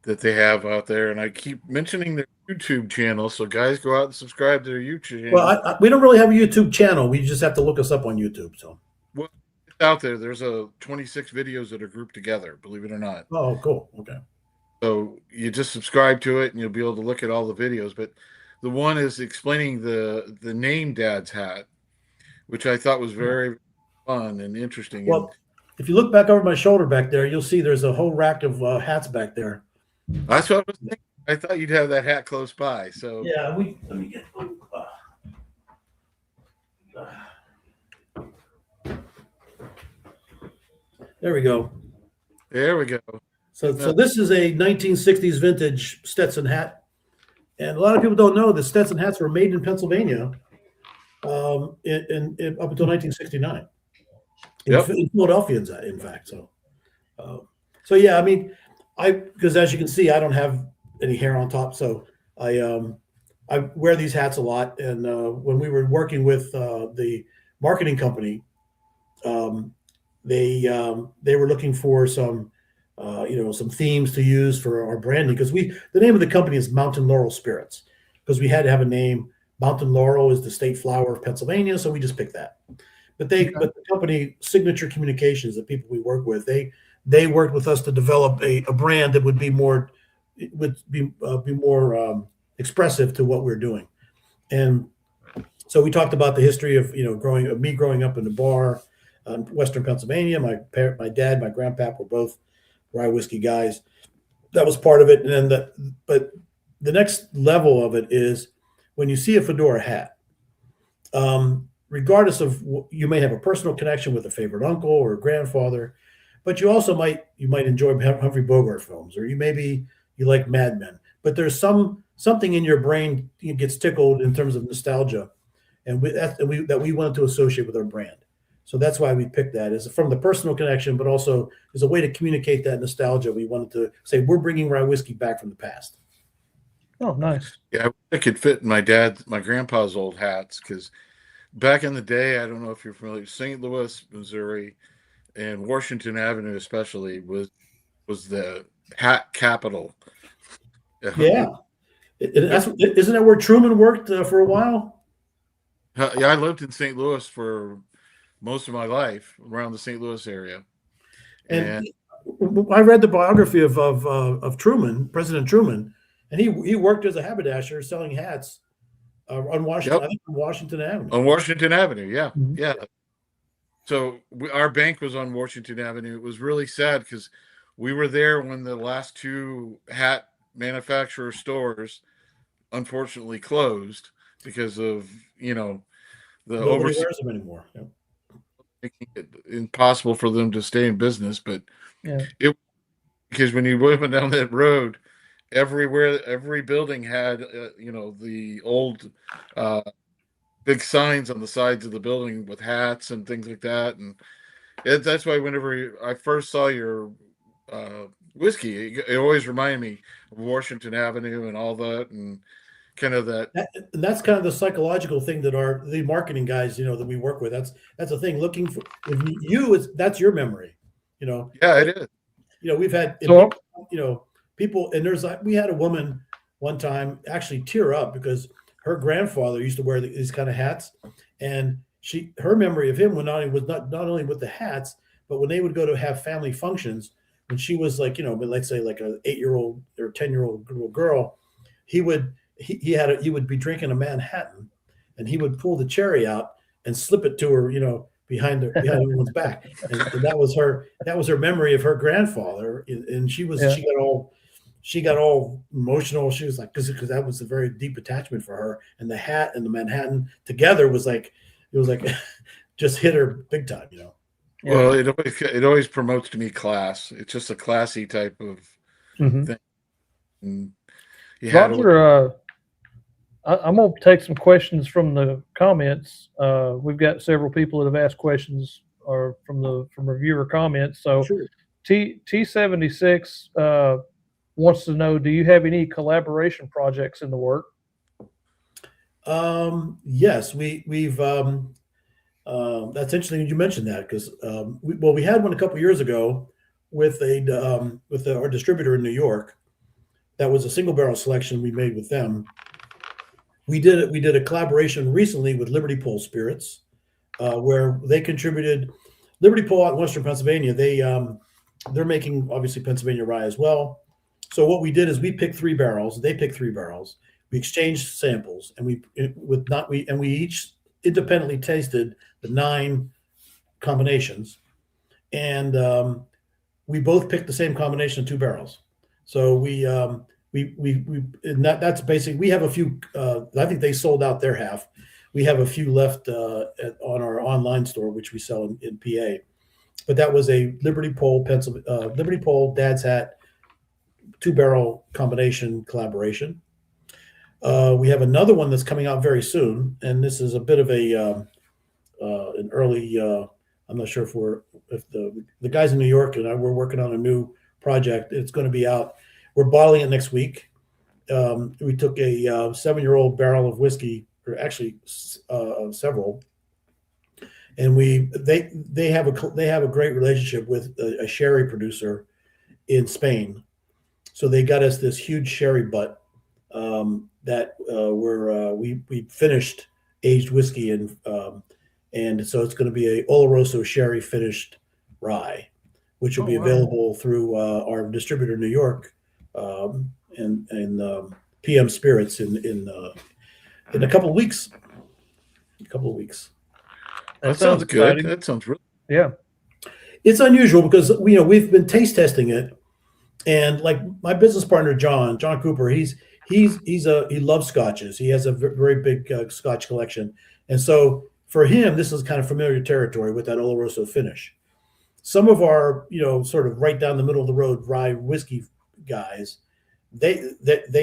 that they have out there, and I keep mentioning their YouTube channel, so guys, go out and subscribe to their YouTube channel. Well, we don't really have a YouTube channel. We just have to look us up on YouTube. So, well, it's out there. There's 26 videos that are grouped together, believe it or not. oh, cool. Okay. So you just subscribe to it, and you'll be able to look at all the videos. But the one is explaining the name Dad's Hat, which I thought was very fun and interesting. Well, if you look back over my shoulder back there, you'll see there's a whole rack of hats back there. That's what I was thinking. I thought you'd have that hat close by. So yeah, let me get one. There we go. There we go. So this is a 1960s vintage Stetson hat, and a lot of people don't know that Stetson hats were made in Pennsylvania up until 1969. In Philadelphia, in fact. So yeah, I mean, because as you can see, I don't have any hair on top, so I wear these hats a lot. And when we were working with the marketing company, they were looking for some themes to use for our branding, because the name of the company is Mountain Laurel Spirits, because we had to have a name. Mountain Laurel is the state flower of Pennsylvania, so we just picked that. But the company Signature Communications, the people we work with, they they worked with us to develop a brand that would be more expressive to what we're doing. And so we talked about the history of growing up in the bar in Western Pennsylvania. My dad, my grandpap were both rye whiskey guys. That was part of it. And then but the next level of it is when you see a fedora hat. Regardless of, you may have a personal connection with a favorite uncle or grandfather, but you also might enjoy Humphrey Bogart films, or you like Mad Men. But there's something in your brain gets tickled in terms of nostalgia, and that we wanted to associate with our brand. So that's why we picked that, is from the personal connection, but also as a way to communicate that nostalgia. We wanted to say we're bringing rye whiskey back from the past. Oh, nice. Yeah, it could fit in my grandpa's old hats, because back in the day, I don't know if you're familiar, St. Louis, Missouri, and Washington Avenue especially was the hat capital. Yeah, isn't that where Truman worked for a while? Yeah, I lived in St. Louis for most of my life, around the St. Louis area. And I read the biography of Truman, President Truman, and he worked as a haberdasher selling hats on Washington, I think on Washington Avenue. On Washington Avenue, yeah, Mhm. yeah. So our bank was on Washington Avenue. It was really sad because we were there when the last two hat manufacturer stores unfortunately closed because of the Nobody overseas, wears them anymore. Yeah. making it impossible for them to stay in business. But Yeah. because when you went down that road, every building had the old big signs on the sides of the building with hats and things like that. And that's why whenever I first saw your whiskey, it always reminded me of Washington Avenue and all that, and kind of that. And that's kind of the psychological thing that the marketing guys, that we work with. That's the thing. Looking for, if that's your memory. Yeah, it is. We've had people, and we had a woman one time actually tear up because her grandfather used to wear these kind of hats, and her memory of him was not only with the hats, but when they would go to have family functions, when she was like, but let's say like an 8-year-old or 10-year-old little girl, he would be drinking a Manhattan, and he would pull the cherry out and slip it to her, behind everyone's back, and that was her memory of her grandfather, and she got all emotional. She was like, because that was a very deep attachment for her, and the hat and the Manhattan together was like, it was like just hit her big time, Yeah. Well, it always promotes to me class. It's just a classy type of thing. And Roger, I'm going to take some questions from the comments. We've got several people that have asked questions from reviewer comments. So Sure. T76 wants to know, do you have any collaboration projects in the work? Yes, we've that's interesting you mentioned that, because we had one a couple years ago with our distributor in New York. That was a single barrel selection we made with them. We did a collaboration recently with Liberty Pole Spirits, where they contributed. Liberty Pole out in Western Pennsylvania, they're making obviously Pennsylvania rye as well. So what we did is we picked 3 barrels. They picked 3 barrels. We exchanged samples, and we each independently tasted the 9 combinations, and we both picked the same combination of 2 barrels. So that's basically, we have a few. I think they sold out their half. We have a few left on our online store, which we sell in PA. But that was a Liberty Pole Dad's Hat 2-barrel combination collaboration. We have another one that's coming out very soon, and this is a bit of an early. I'm not sure if the guys in New York and we're working on a new project. It's going to be out. We're bottling it next week. We took a 7-year-old barrel of whiskey, or actually several, and they have a great relationship with a sherry producer in Spain. So they got us this huge sherry butt that we finished aged whiskey in, and so it's going to be a Oloroso sherry finished rye. which will Oh, be wow. available through our distributor in New York, and PM Spirits in a couple of weeks. That sounds good. exciting. That sounds really. Yeah. It's unusual because we've been taste testing it, and like my business partner John Cooper, he loves scotches. He has a very big Scotch collection, and so for him, this is kind of familiar territory with that Oloroso finish. Some of our sort of right down the middle of the road rye whiskey guys, they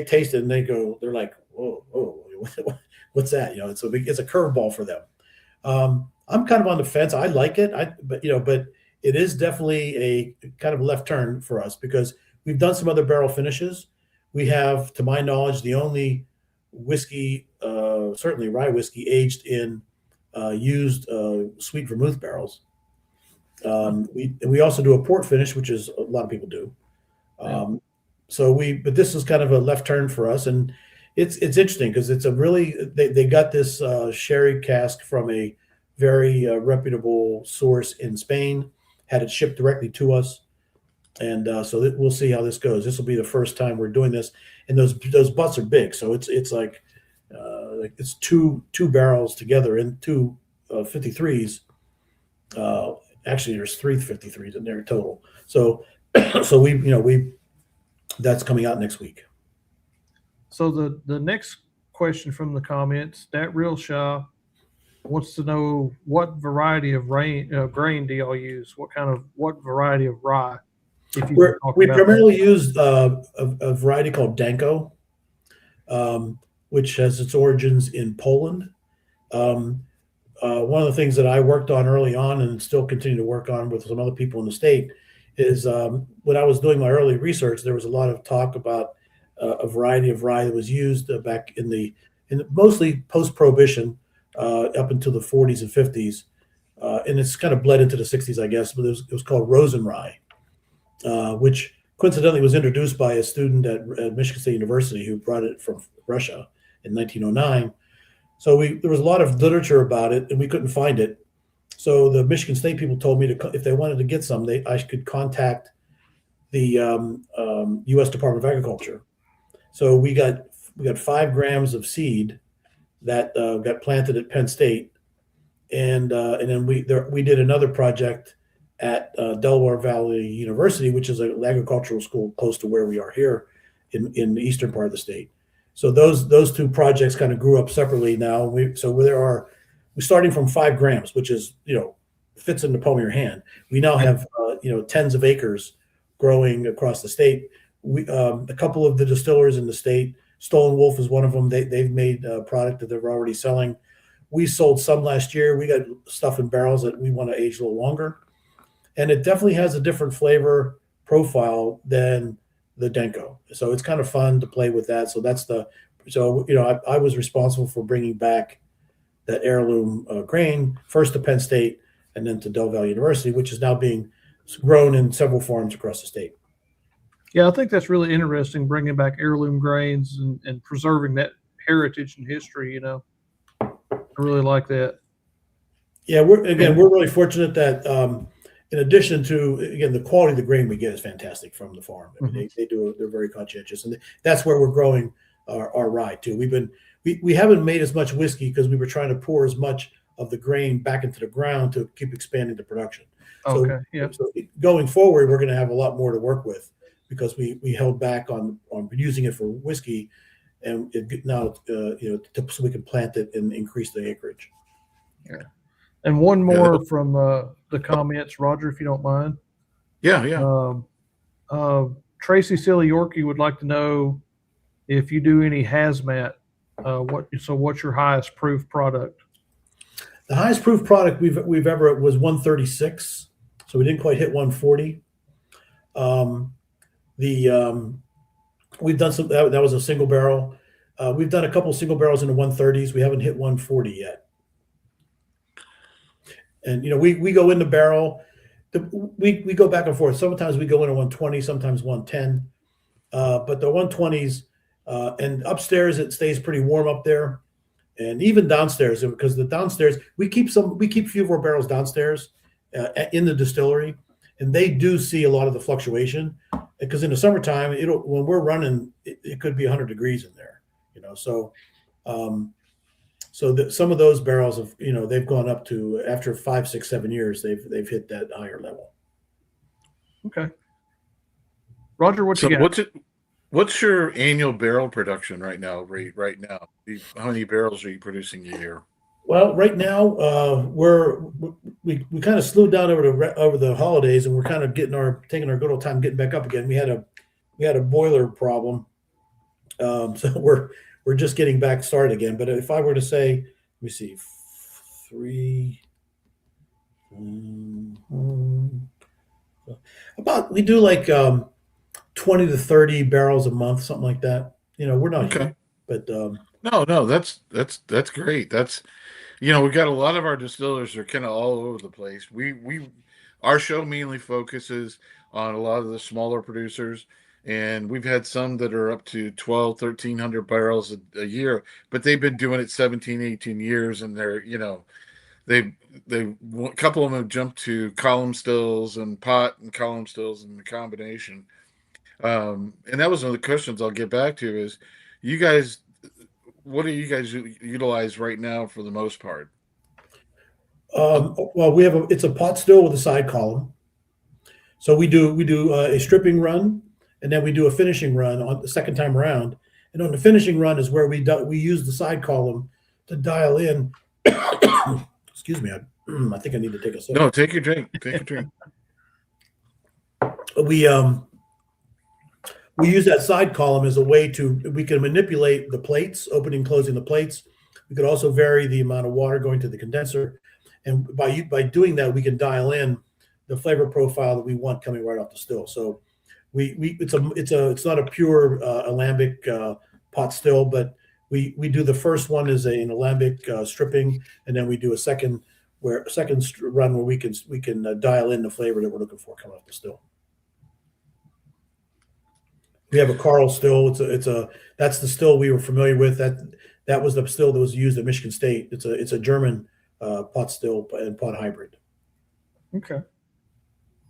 taste it and they're like, whoa, what's that? It's a curveball for them. I'm kind of on the fence. I like it, but it is definitely a kind of left turn for us because we've done some other barrel finishes. We have, to my knowledge, the only whiskey, certainly rye whiskey, aged in used sweet vermouth barrels. We also do a port finish, which is a lot of people do. But this is kind of a left turn for us, and it's interesting because it's a really they got this sherry cask from a very reputable source in Spain, had it shipped directly to us, and so we'll see how this goes. This will be the first time we're doing this, and those butts are big, so it's like it's two barrels together in two 53s. Actually, there's three 53s in there total. So we that's coming out next week. So the next question from the comments, that Real Shy wants to know what variety of grain do y'all use? What variety of rye? If you can talk We about primarily that. use a variety called Danko, which has its origins in Poland. One of the things that I worked on early on and still continue to work on with some other people in the state is when I was doing my early research, there was a lot of talk about a variety of rye that was used back in mostly post-prohibition up until the 40s and 50s, and it's kind of bled into the 60s, I guess. But it was called Rosen rye, which coincidentally was introduced by a student at Michigan State University who brought it from Russia in 1909. So there was a lot of literature about it, and we couldn't find it. So the Michigan State people told me if they wanted to get some, I could contact the U.S. Department of Agriculture. So we got 5 grams of seed that got planted at Penn State, and then we did another project at Delaware Valley University, which is an agricultural school close to where we are here in the eastern part of the state. So those two projects kind of grew up separately now. We're starting from 5 grams, which is fits in the palm of your hand. We now have tens of acres growing across the state. A couple of the distillers in the state, Stolen Wolf is one of them. They've made a product that they're already selling. We sold some last year. We got stuff in barrels that we want to age a little longer, and it definitely has a different flavor profile than the Danko. So it's kind of fun to play with that. I was responsible for bringing back that heirloom grain first to Penn State and then to Del Valle University, which is now being grown in several farms across the state. Yeah, I think that's really interesting, bringing back heirloom grains and preserving that heritage and history. I really like that. Yeah, we're really fortunate that in addition to, again, the quality of the grain we get is fantastic from the farm. I mean, they're very conscientious, and that's where we're growing our rye too. We haven't made as much whiskey because we were trying to pour as much of the grain back into the ground to keep expanding the production. Okay, yeah. So going forward, we're going to have a lot more to work with because we held back on using it for whiskey, and now so we can plant it and increase the acreage. Yeah. And one more from the comments, Roger, if you don't mind. Yeah. Tracy Silly Yorkie would like to know if you do any hazmat. What's your highest proof product? The highest proof product we've ever was 136, so we didn't quite hit 140. We've done some that was a single barrel. We've done a couple single barrels in the 130s. We haven't hit 140 yet. And we go in the barrel. We go back and forth. Sometimes we go in at 120, sometimes 110. But the 120s and upstairs it stays pretty warm up there, and even downstairs because the downstairs we keep a few of our barrels downstairs in the distillery, and they do see a lot of the fluctuation because in the summertime, when we're running, it could be 100 degrees in there, So, some of those barrels have, they've gone up to after 5, 6, 7 years, they've hit that higher level. Okay. Roger, what So you got? what's your annual barrel production right now? Right now, how many barrels are you producing a year? Well, right now we kind of slowed down over the holidays, and we're kind of taking our good old time getting back up again. We had a boiler problem, so we're just getting back started again. But if I were to say, let me see, three, about we do like 20 to 30 barrels a month, something like that. We're not Okay. huge, but No, that's great. We've got a lot of our distillers are kind of all over the place. Our show mainly focuses on a lot of the smaller producers, and we've had some that are up to 12, 1,300 barrels a year, but they've been doing it 17, 18 years, and they a couple of them have jumped to column stills and pot and column stills and the combination. And that was one of the questions I'll get back to is you guys, what do you guys utilize right now for the most part? well, it's a pot still with a side column. So we do a stripping run, and then we do a finishing run on the second time around. And on the finishing run is where we use the side column to dial in. Excuse me, I think I need to take a sip. No, take your drink. Take your drink. We use that side column as a way we can manipulate the plates, opening and closing the plates. We could also vary the amount of water going to the condenser, and by doing that, we can dial in the flavor profile that we want coming right off the still. So it's not a pure alembic pot still, but we do the first one as an alembic stripping, and then we do a second run where we can dial in the flavor that we're looking for coming off the still. We have a Carl still. That's the still we were familiar with. That was the still that was used at Michigan State. It's a German pot still and pot hybrid. Okay.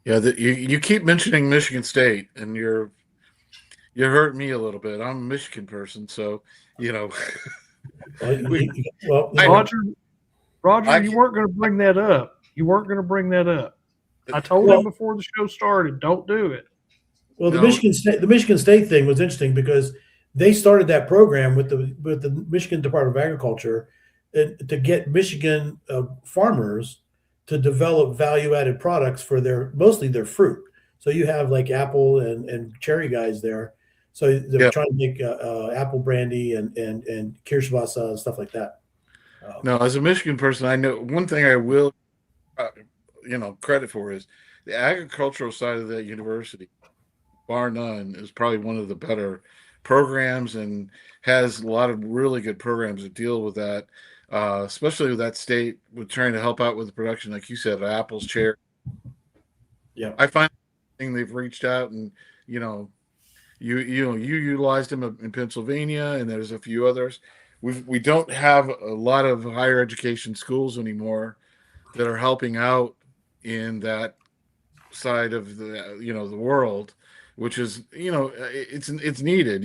Yeah, you keep mentioning Michigan State, and you're hurting me a little bit. I'm a Michigan person, so Roger, you weren't going to bring that up. You weren't going to bring that up. I told him before the show started, don't do it. Well, the Michigan State thing was interesting because they started that program with the Michigan Department of Agriculture to get Michigan farmers to develop value-added products for mostly their fruit. So you have like apple and cherry guys there. So they're trying to make apple brandy and Kirschwasser and stuff like that. Now, as a Michigan person, I know one thing I will, credit for is the agricultural side of that university, bar none, is probably one of the better programs and has a lot of really good programs that deal with that, especially with that state with trying to help out with the production, like you said, apples, cherry. Yeah, I find they've reached out and you utilized them in Pennsylvania, and there's a few others. We don't have a lot of higher education schools anymore that are helping out in that side of the world, which is it's needed.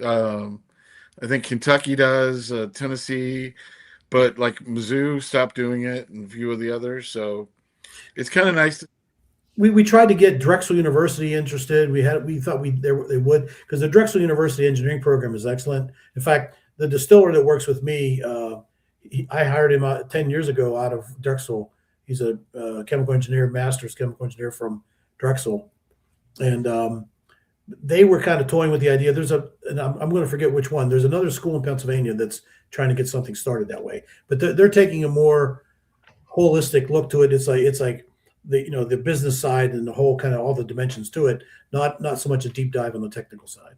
I think Kentucky does, Tennessee, but like Mizzou stopped doing it, and a few of the others. So it's kind of nice. We tried to get Drexel University interested. We thought they would, because the Drexel University engineering program is excellent. In fact, the distiller that works with me, I hired him 10 years ago out of Drexel. He's a chemical engineer, master's chemical engineer from Drexel, and they were kind of toying with the idea. And I'm going to forget which one. There's another school in Pennsylvania that's trying to get something started that way, but they're taking a more holistic look to it. It's like the business side and the whole kind of all the dimensions to it, not so much a deep dive on the technical side,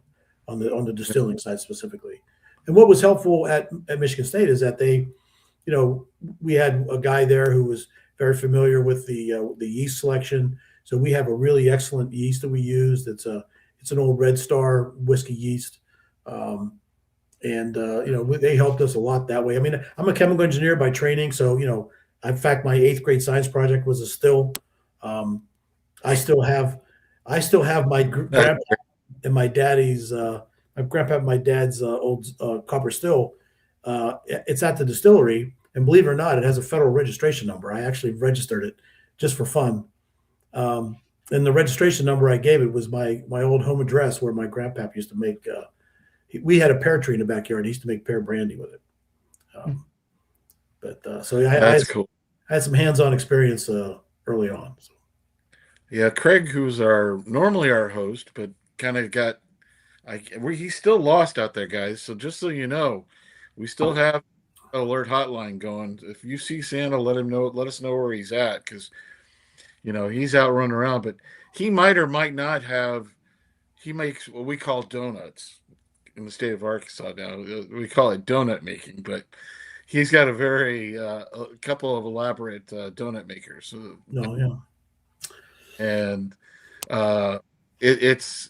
on the distilling side specifically. And what was helpful at Michigan State is that we had a guy there who was very familiar with the yeast selection. So we have a really excellent yeast that we use. It's an old Red Star whiskey yeast. They helped us a lot that way. I mean, I'm a chemical engineer by training. So, in fact, my 8th grade science project was a still. I still have my grandpa and my daddy's my grandpa and my dad's old copper still. It's at the distillery, and believe it or not, it has a federal registration number. I actually registered it just for fun. And the registration number I gave it was my old home address where my grandpa used to make. We had a pear tree in the backyard. He used to make pear brandy with it. So yeah, That's cool. I had some hands-on experience early on. So. Yeah, Craig, who's normally our host, but kind of he's still lost out there, guys. So just so you know, we still have alert hotline going. If you see Santa, let us know where he's at, because he's out running around. But he might or might not have. He makes what we call donuts in the state of Arkansas now. We call it donut making, but he's got a couple of elaborate donut makers. No, yeah. And it's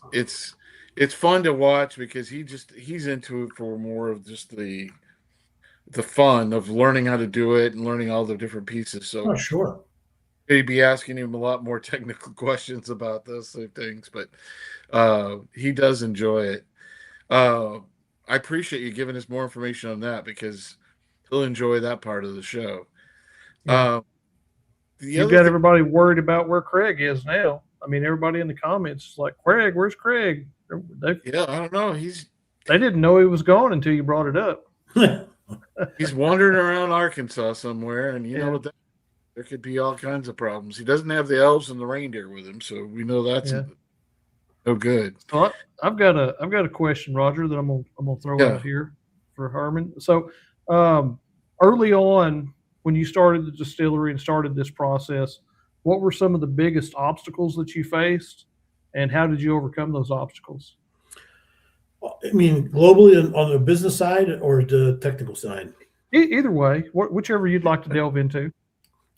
fun to watch because he's into it for more of just the fun of learning how to do it and learning all the different pieces. So sure, maybe be asking him a lot more technical questions about those things, but he does enjoy it. I appreciate you giving us more information on that, because he'll enjoy that part of the show. Yeah. You've got everybody worried about where Craig is now. I mean, everybody in the comments is like, Craig, where's Craig? Yeah, I don't know. They didn't know he was gone until you brought it up. He's wandering around Arkansas somewhere, and you know what? There could be all kinds of problems. He doesn't have the elves and the reindeer with him, so we know that's no good. So I've got a question, Roger, that I'm gonna throw out here for Herman. So early on, when you started the distillery and started this process, what were some of the biggest obstacles that you faced, and how did you overcome those obstacles? I mean, globally on the business side or the technical side? Either way, whichever you'd like to delve into.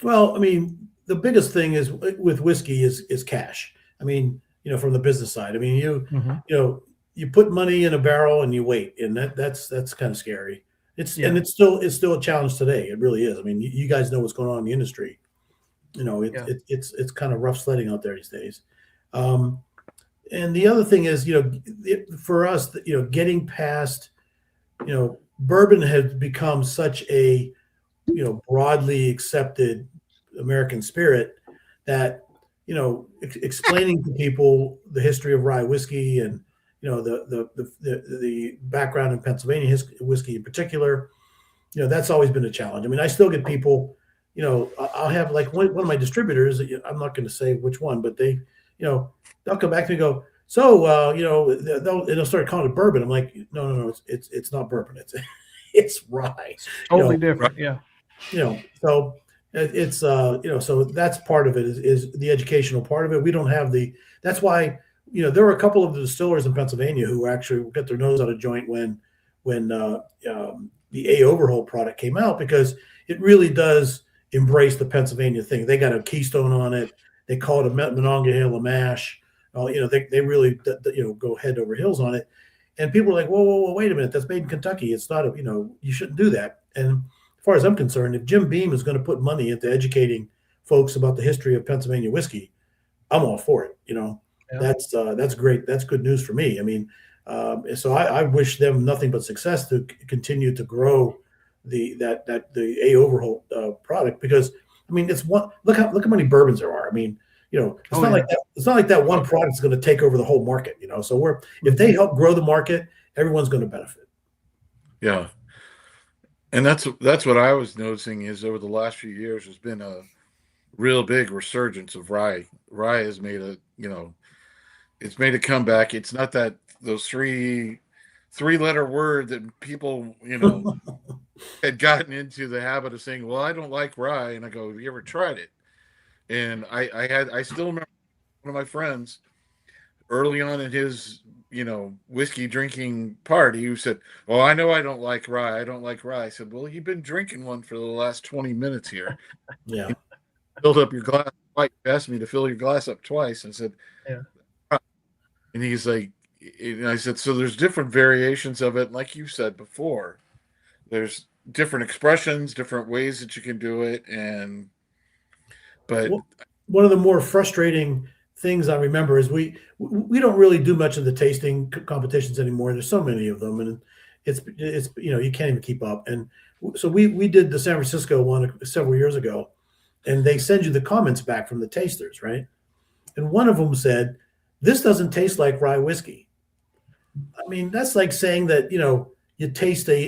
Well, I mean, the biggest thing is with whiskey is cash. I mean, from the business side. I mean, you put money in a barrel and you wait, and that's kind of scary. And it's still a challenge today. It really is. I mean, you guys know what's going on in the industry. It's kind of rough sledding out there these days. And the other thing is, for us, getting past, bourbon has become such a, broadly accepted American spirit that, explaining to people the history of rye whiskey and, the background in Pennsylvania whiskey in particular, that's always been a challenge. I mean, I still get people, I'll have like one of my distributors, I'm not going to say which one, but they, they'll come back to me and go, so, they'll start calling it bourbon. I'm like, no, it's not bourbon. It's rye. It's totally different. Yeah. So it's, so that's part of it is the educational part of it. We don't have that's why, there were a couple of the distillers in Pennsylvania who actually got their nose out of joint when the A Overholt product came out, because it really does embrace the Pennsylvania thing. They got a keystone on it. They call it a Monongahela mash. They really, go head over heels on it. And people are like, whoa, wait a minute. That's made in Kentucky. It's not, you shouldn't do that. And as far as I'm concerned, if Jim Beam is going to put money into educating folks about the history of Pennsylvania whiskey, I'm all for it. That's great. That's good news for me. I mean, so I wish them nothing but success to continue to grow the A Overholt product, because I mean, it's one. Look how many bourbons there are. I mean, it's not like that. It's not like that one product is going to take over the whole market. So if they help grow the market, everyone's going to benefit. Yeah, and that's what I was noticing is over the last few years there's been a real big resurgence of rye. Rye has made it's made a comeback. It's not that those three-letter word that people had gotten into the habit of saying, well, I don't like rye, and I go, have you ever tried it? And I still remember one of my friends early on in his whiskey drinking party who said, well, I know I don't like rye. I don't like rye. I said, well, you've been drinking one for the last 20 minutes here. Yeah. Filled up your glass. Mike asked me to fill your glass up twice. I said, yeah. And he's like, and I said, so there's different variations of it. Like you said before, there's different expressions, different ways that you can do it. But one of the more frustrating things I remember is we don't really do much of the tasting competitions anymore. There's so many of them, and it's you can't even keep up. And so we did the San Francisco one several years ago, and they send you the comments back from the tasters, right? And one of them said, "This doesn't taste like rye whiskey." I mean, that's like saying that you taste an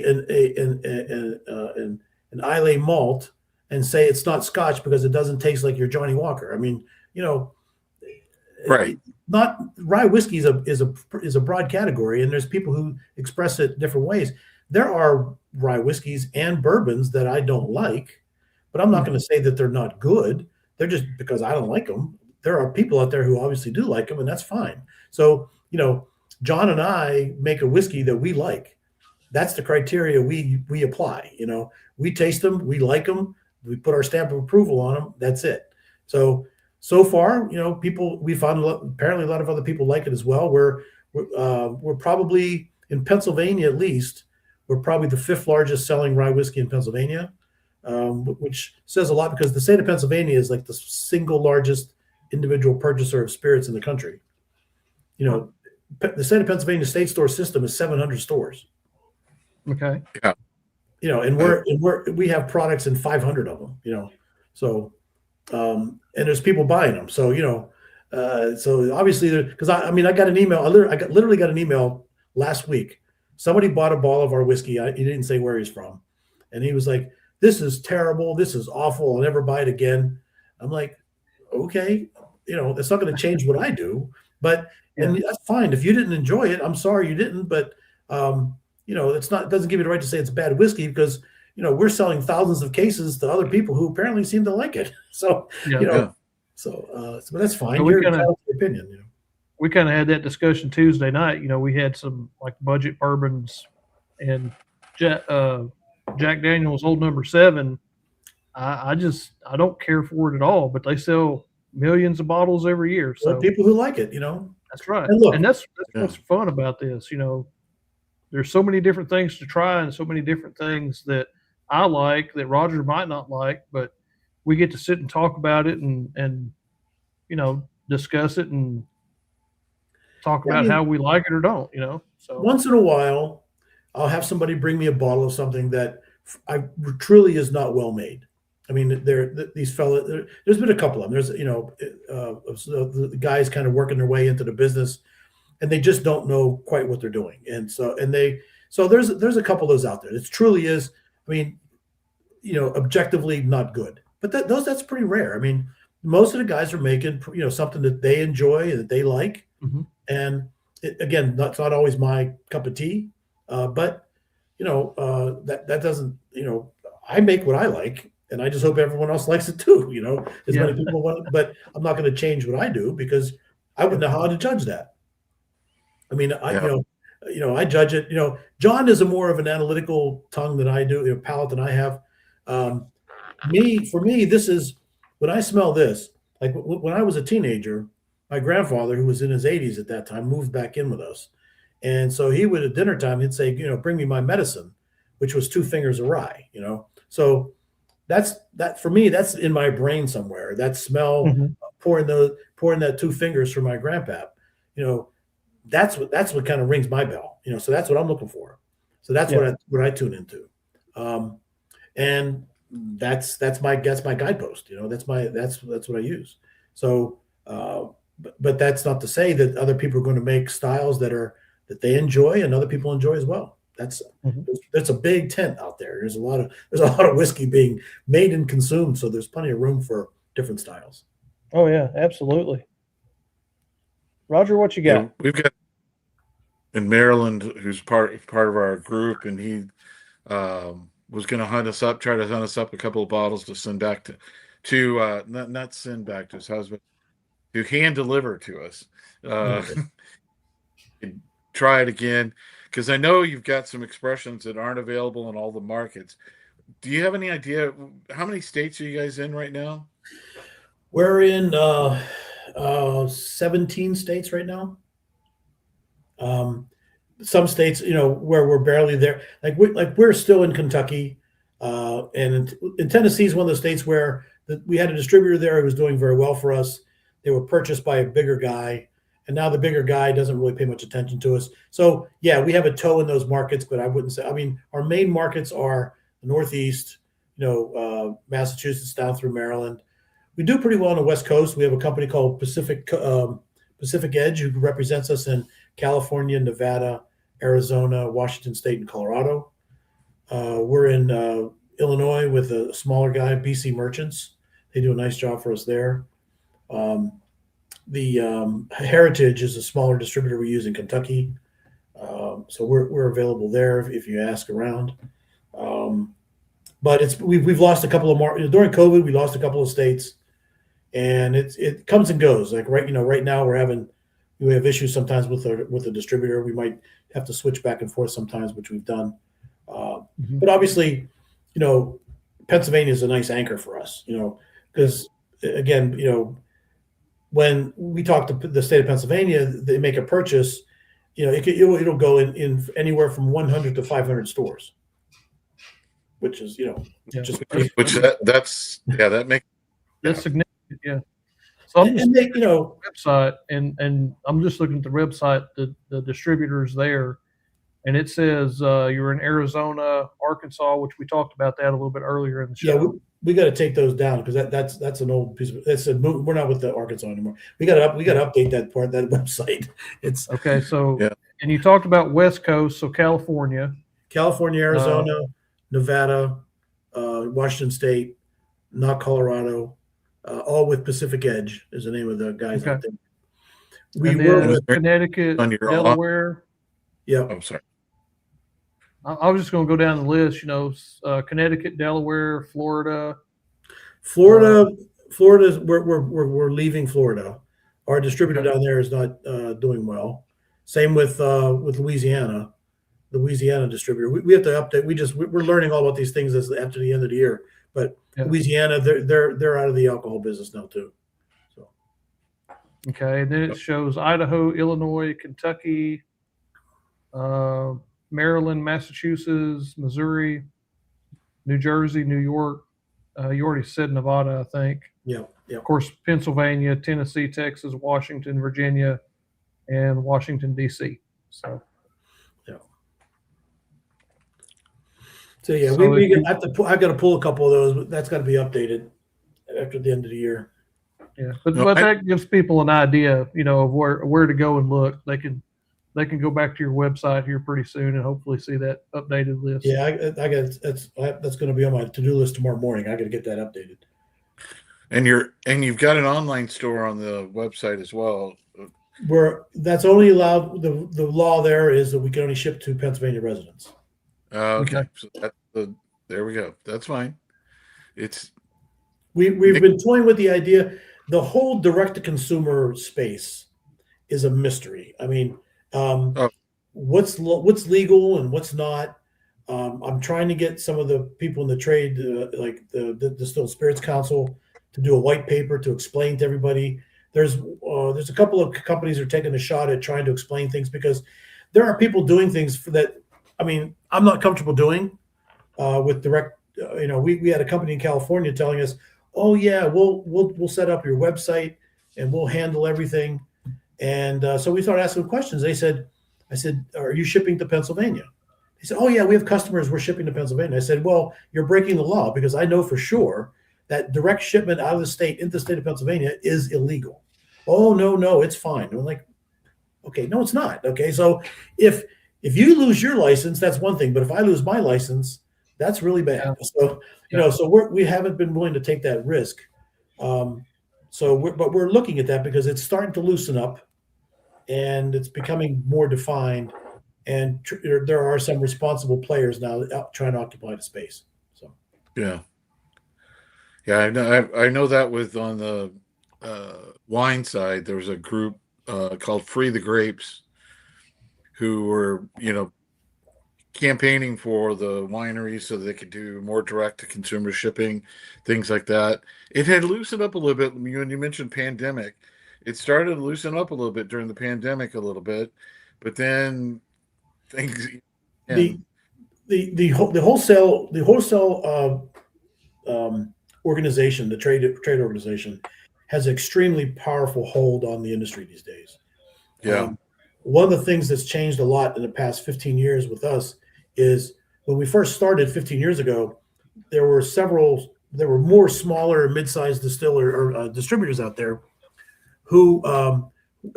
Islay malt and say it's not Scotch because it doesn't taste like your Johnny Walker. I mean, Right. not rye whiskey is a broad category, and there's people who express it different ways. There are rye whiskeys and bourbons that I don't like, but I'm not going to say that they're not good. They're just because I don't like them. There are people out there who obviously do like them, and that's fine. So, John and I make a whiskey that we like. That's the criteria we apply. We taste them, we like them, we put our stamp of approval on them. That's it. So far, people we found apparently a lot of other people like it as well. We're probably in Pennsylvania at least. We're probably the 5th largest selling rye whiskey in Pennsylvania, which says a lot because the state of Pennsylvania is like the single largest individual purchaser of spirits in the country. The state of Pennsylvania state store system is 700 stores. Okay. Yeah. And we have products in 500 of them. So and there's people buying them. So so obviously because I got an email. I literally got an email last week. Somebody bought a bottle of our whiskey. He didn't say where he's from, and he was like, "This is terrible. This is awful. I'll never buy it again." I'm like, "Okay, it's not going to change what I do, but." And that's fine. If you didn't enjoy it, I'm sorry you didn't. But it doesn't give you the right to say it's bad whiskey because we're selling thousands of cases to other people who apparently seem to like it. So so that's fine. So Your opinion. We kind of had that discussion Tuesday night. We had some like budget bourbons, and Jack Daniel's Old Number 7. I don't care for it at all, but they sell millions of bottles every year. So there are people who like it. That's right. And look, and that's what's fun about this. There's so many different things to try and so many different things that I like that Roger might not like, but we get to sit and talk about it and discuss it and talk about how we like it or don't, So once in a while, I'll have somebody bring me a bottle of something that truly is not well made. I mean, these fellas. There's been a couple of them. There's the guys kind of working their way into the business, and they just don't know quite what they're doing. And so there's a couple of those out there. It truly is. I mean, objectively not good, but that's pretty rare. I mean, most of the guys are making something that they enjoy and that they like, and again, that's not always my cup of tea, but that doesn't. I make what I like. And I just hope everyone else likes it too, as many people want. But I'm not going to change what I do because I wouldn't know how to judge that. I mean, I judge it. John is more of an analytical tongue than I do, palate than I have. For me, this is when I smell this. Like when I was a teenager, my grandfather, who was in his 80s at that time, moved back in with us, and so he would at dinner time he'd say, "Bring me my medicine," which was 2 fingers of rye. So. That for me, that's in my brain somewhere. That smell, pouring that 2 fingers from my grandpap, that's what kind of rings my bell. So that's what I'm looking for. So that's what I tune into, and that's my guidepost. That's what I use. So, but that's not to say that other people are going to make styles that they enjoy and other people enjoy as well. That's a big tent out there. There's a lot of whiskey being made and consumed, so there's plenty of room for different styles. Oh yeah, absolutely. Roger, what you got? Yeah, we've got in Maryland who's part of our group, and he was going to try to hunt us up a couple of bottles to send back to not send back to his husband, to hand deliver to us. Try it again. Because I know you've got some expressions that aren't available in all the markets. Do you have any idea how many states are you guys in right now? We're in 17 states right now. Some states, where we're barely there. Like we're still in Kentucky, and in Tennessee is one of the states where we had a distributor there who was doing very well for us. They were purchased by a bigger guy, and now the bigger guy doesn't really pay much attention to us. So yeah, we have a toe in those markets, but I wouldn't say. I mean, our main markets are the Northeast, Massachusetts down through Maryland. We do pretty well on the West Coast. We have a company called Pacific Edge who represents us in California, Nevada, Arizona, Washington State, and Colorado. We're in Illinois with a smaller guy, BC Merchants. They do a nice job for us there. The Heritage is a smaller distributor we use in Kentucky. So we're available there if you ask around. But we've lost a couple of during COVID. We lost a couple of states, and it comes and goes. Like right now we have issues sometimes with the distributor. We might have to switch back and forth sometimes, which we've done. But obviously, Pennsylvania is a nice anchor for us. Because again, when we talk to the state of Pennsylvania, they make a purchase. It'll go in anywhere from 100 to 500 stores, which is just that makes That's significant. Yeah. So I'm just and they, looking at the website, and I'm just looking at the website, the distributors there, and it says you're in Arizona, Arkansas, which we talked about that a little bit earlier in the show. Yeah, we got to take those down because that's an old piece of. We're not with the Arkansas anymore. We got to update that website. It's Okay, so Yeah. and you talked about West Coast, so California, Arizona, Nevada, Washington State, not Colorado, all with Pacific Edge is the name of the guys out there. We and were then with Connecticut, on your Delaware. yeah. I'm sorry. I was just going to go down the list. Connecticut, Delaware, Florida. Florida's we're leaving Florida. Our distributor down there is not doing well. Same with Louisiana, the Louisiana distributor. We have to update. We're learning all about these things after the end of the year. But Louisiana, they're out of the alcohol business now too. So Okay, and then it shows Idaho, Illinois, Kentucky, Maryland, Massachusetts, Missouri, New Jersey, New York. You already said Nevada, I think. yeah. Of course, Pennsylvania, Tennessee, Texas, Washington, Virginia, and Washington, D.C. So yeah, So I've got to pull a couple of those, but that's got to be updated after the end of the year. yeah, but that gives people an idea, of where to go and look. They can go back to your website here pretty soon and hopefully see that updated list. Yeah, I got that's going to be on my to-do list tomorrow morning. I got to get that updated. And you've got an online store on the website as well. That's only allowed. The law there is that we can only ship to Pennsylvania residents. Okay. Okay. So there we go. That's fine. We've been toying with the idea. The whole direct-to-consumer space is a mystery. I mean, what's legal and what's not. I'm trying to get some of the people in the trade, like the Distilled Spirits Council, to do a white paper to explain to everybody. There's a couple of companies that are taking a shot at trying to explain things because there are people doing things that, I mean, I'm not comfortable doing with direct. We had a company in California telling us, "Oh yeah, we'll set up your website and we'll handle everything." And so we started asking questions. I said, "Are you shipping to Pennsylvania?" They said, "Oh yeah, we have customers. We're shipping to Pennsylvania." I said, "Well, you're breaking the law because I know for sure that direct shipment out of the state into the state of Pennsylvania is illegal." "Oh no, it's fine." I'm like, "Okay, no, it's not." Okay, so if you lose your license, that's one thing, but if I lose my license, that's really bad. Yeah. So we haven't been willing to take that risk. But we're looking at that because it's starting to loosen up, and it's becoming more defined. And there are some responsible players now trying to occupy the space. So Yeah. I know that with on the wine side, there was a group called Free the Grapes who were, campaigning for the wineries so they could do more direct to consumer shipping, things like that. It had loosened up a little bit. When you mentioned pandemic, it started to loosen up a little bit during the pandemic a little bit, but then things. The wholesale organization, the trade organization, has extremely powerful hold on the industry these days. Yeah. One of the things that's changed a lot in the past 15 years with us is when we first started 15 years ago, there were more smaller, mid-sized distiller or distributors out there who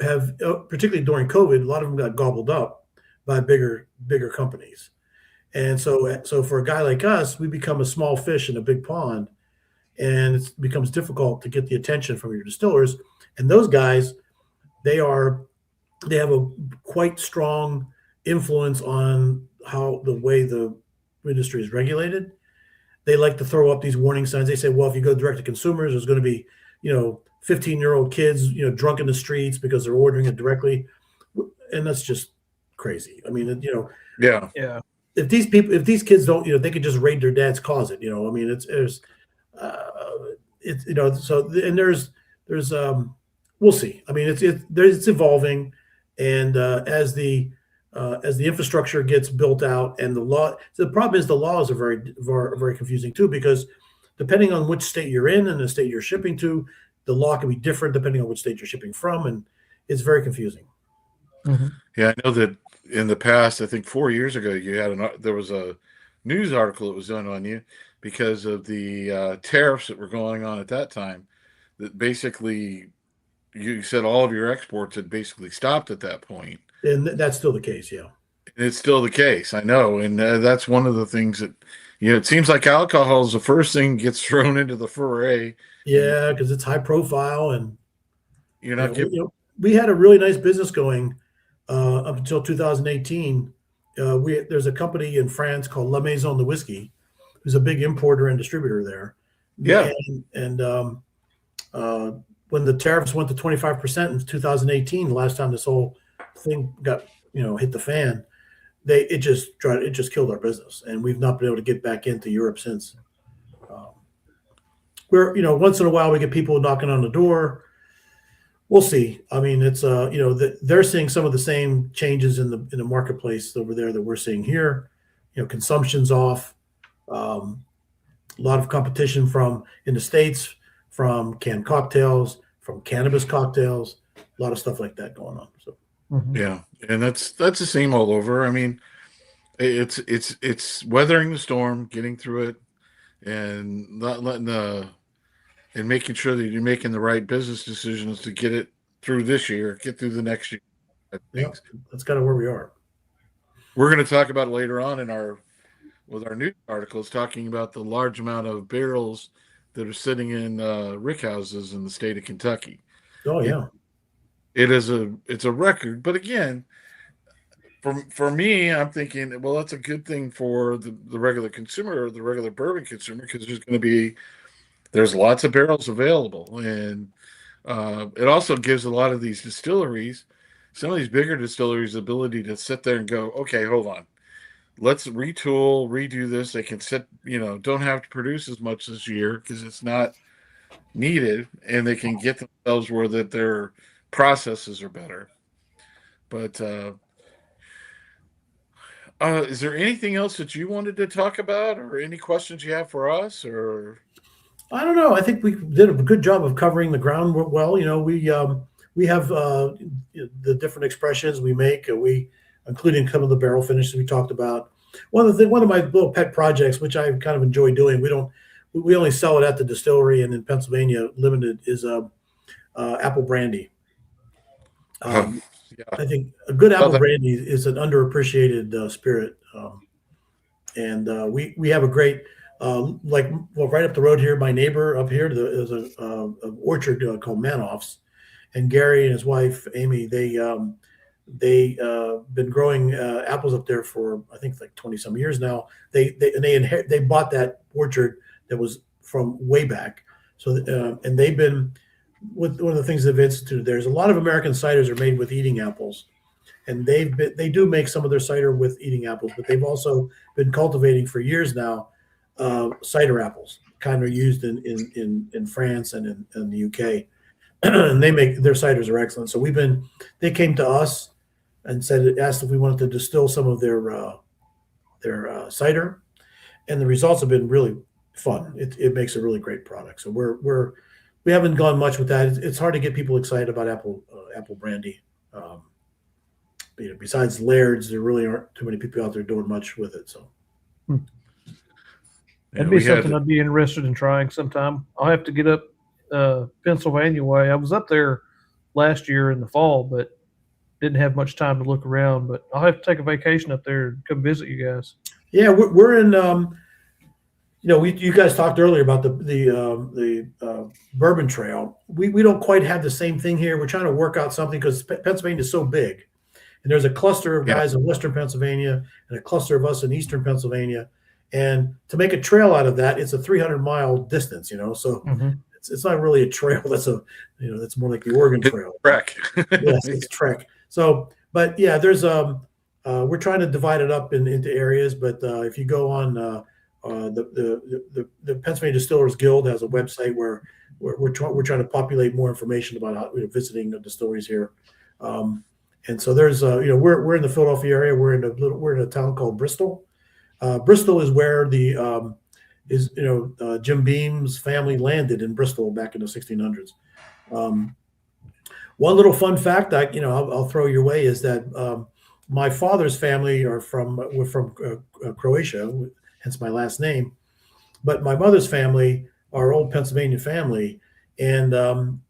have, particularly during COVID, a lot of them got gobbled up by bigger companies. And so for a guy like us, we become a small fish in a big pond, and it becomes difficult to get the attention from your distillers. And those guys, they are they have a quite strong influence on how the way the industry is regulated. They like to throw up these warning signs. They say, well, if you go direct to consumers, there's going to be, 15-year-old kids, drunk in the streets because they're ordering it directly. And that's just crazy. I mean, Yeah. Yeah. if these kids don't, they could just raid their dad's closet, I mean, there's we'll see. I mean, it's evolving. And as the infrastructure gets built out and the problem is the laws are very, very, very confusing too, because depending on which state you're in and the state you're shipping to, the law can be different depending on which state you're shipping from, and it's very confusing. Mm-hmm. Yeah, I know that in the past, I think 4 years ago, there was a news article that was done on you because of the tariffs that were going on at that time. That basically, you said all of your exports had basically stopped at that point. And that's still the case, yeah. And it's still the case, I know, and that's one of the things that it seems like alcohol is the first thing that gets thrown into the foray. Yeah, because it's high profile, and You're not giving. we had a really nice business going up until 2018. There's a company in France called La Maison de Whiskey, who's a big importer and distributor there. Yeah. And when the tariffs went to 25% in 2018, the last time this whole thing got hit the fan, it just killed our business, and we've not been able to get back into Europe since. We're once in a while we get people knocking on the door. We'll see. I mean, it's they're seeing some of the same changes in the marketplace over there that we're seeing here. Consumption's off. A lot of competition in the States from canned cocktails, from cannabis cocktails, a lot of stuff like that going on. So Yeah, and that's the same all over. I mean, it's weathering the storm, getting through it, and not letting and making sure that you're making the right business decisions to get it through this year, get through the next year. yeah, that's kind of where we are. We're going to talk about it later on with our news articles, talking about the large amount of barrels that are sitting in rick houses in the state of Kentucky. Oh yeah, it's a record, but again, for me, I'm thinking, well, that's a good thing for the regular consumer, or the regular bourbon consumer, because there's lots of barrels available, and it also gives a lot of these distilleries, some of these bigger distilleries, the ability to sit there and go, okay, hold on, let's redo this. They can don't have to produce as much this year because it's not needed, and they can get themselves where that their processes are better. But is there anything else that you wanted to talk about, or any questions you have for us, or? I don't know. I think we did a good job of covering the ground well. We have the different expressions we make, including some of the barrel finishes we talked about. One of my little pet projects, which I kind of enjoy doing, we only sell it at the distillery and in Pennsylvania limited, is apple brandy. Yeah. I think a good apple brandy is an underappreciated spirit, and we have a great right up the road here. My neighbor up here is an orchard called Manoff's, and Gary and his wife Amy, they been growing apples up there for I think like 20 some years now. They bought that orchard that was from way back. So and they've been with one of the things they've instituted. There's a lot of American ciders are made with eating apples, and they do make some of their cider with eating apples, but they've also been cultivating for years now cider apples, kind of used in France and in the UK. And their ciders are excellent. So they came to us and asked if we wanted to distill some of their cider, and the results have been really fun. It makes a really great product. So we're we haven't gone much with that. It's hard to get people excited about apple brandy. Um, besides Laird's, there really aren't too many people out there doing much with it. So That'd be something I'd be interested in trying sometime. I'll have to get up Pennsylvania way. I was up there last year in the fall, but didn't have much time to look around. But I'll have to take a vacation up there and come visit you guys. yeah, we're in. You guys talked earlier about the Bourbon Trail. We don't quite have the same thing here. We're trying to work out something because Pennsylvania is so big, and there's a cluster of guys in Western Pennsylvania and a cluster of us in Eastern Pennsylvania. And to make a trail out of that, it's a 300-mile distance. So it's not really a trail. That's more like the Oregon Trail. Trek. Yes, it's trek. So, but yeah, there's we're trying to divide it up into areas. But if you go on the Pennsylvania Distillers Guild has a website where we're trying to populate more information about how visiting the distilleries here. And so there's we're in the Philadelphia area. We're in a town called Bristol. Bristol is where the Jim Beam's family landed in Bristol back in the 1600s. One little fun fact I'll throw your way is that my father's family were from Croatia, hence my last name. But my mother's family are old Pennsylvania family, and my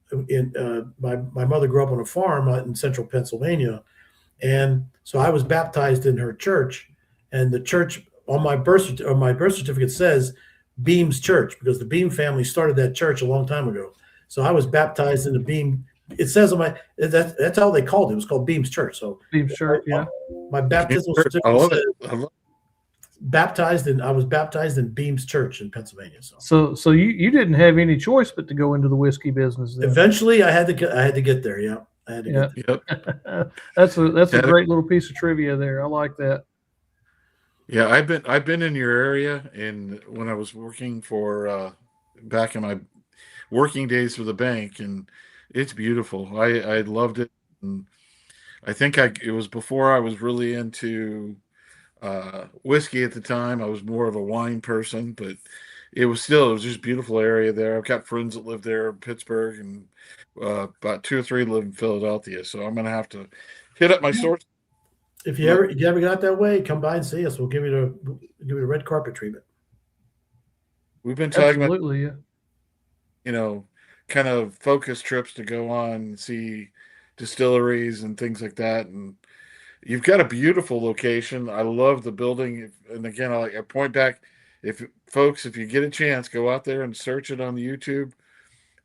mother grew up on a farm out in central Pennsylvania, and so I was baptized in her church, and the church on my birth certificate says Beam's Church because the Beam family started that church a long time ago. So I was baptized in the Beam. It says on that's how they called it. It was called Beam's Church. So Beam's Church, yeah. My baptismal certificate says I was baptized in Beam's Church in Pennsylvania. So you didn't have any choice but to go into the whiskey business then. Eventually I had to get there. Yeah. I had to get there. Yep. That's a great little piece of trivia there. I like that. Yeah, I've been in your area, and when I was working for back in my working days for the bank, and it's beautiful. I loved it, and I think it was before I was really into whiskey at the time. I was more of a wine person, but it was just a beautiful area there. I've got friends that live there in Pittsburgh, and about 2 or 3 live in Philadelphia. So I'm gonna have to hit up my source. If you ever get out that way, come by and see us. We'll give you the red carpet treatment. We've been talking Absolutely, about, kind of focus trips to go on and see distilleries and things like that. And you've got a beautiful location. I love the building. And again, I point back, if you get a chance, go out there and search it on YouTube.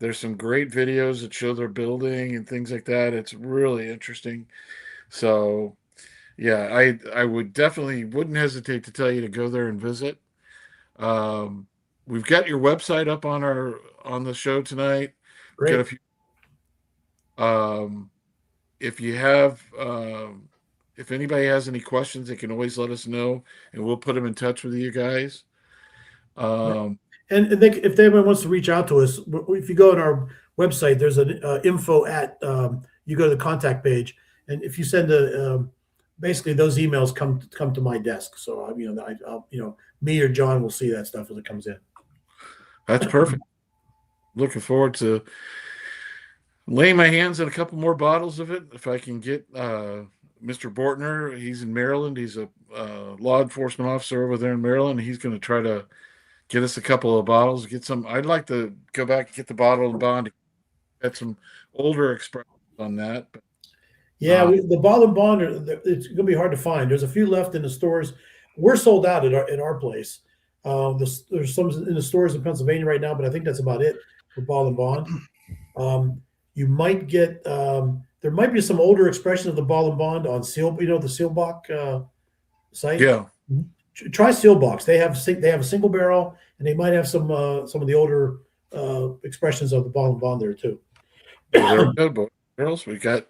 There's some great videos that show their building and things like that. It's really interesting. So yeah, I wouldn't hesitate to tell you to go there and visit. We've got your website up on the show tonight. Great. Got a few, if you have if anybody has any questions, they can always let us know, and we'll put them in touch with you guys. And if anyone wants to reach out to us, if you go on our website, there's an info at you go to the contact page, and if you send basically those emails come to my desk. So I'll me or John will see that stuff as it comes in. That's perfect. Looking forward to laying my hands on a couple more bottles of it. If I can get Mr. Bortner, he's in Maryland. He's a law enforcement officer over there in Maryland. He's going to try to get us a couple of bottles. I'd like to go back and get the bottle and bond. Got some older expressions on that. But, yeah, the bottle and bond it's going to be hard to find. There's a few left in the stores. We're sold out at our place. There's some in the stores in Pennsylvania right now, but I think that's about it for bottle and bond. You might get there might be some older expression of the bottle and bond on Seal, the Sealbach site. Yeah. Try Sealbox. They have a single barrel, and they might have some of the older expressions of the bottle and bond there too. Well, they're good barrels. We got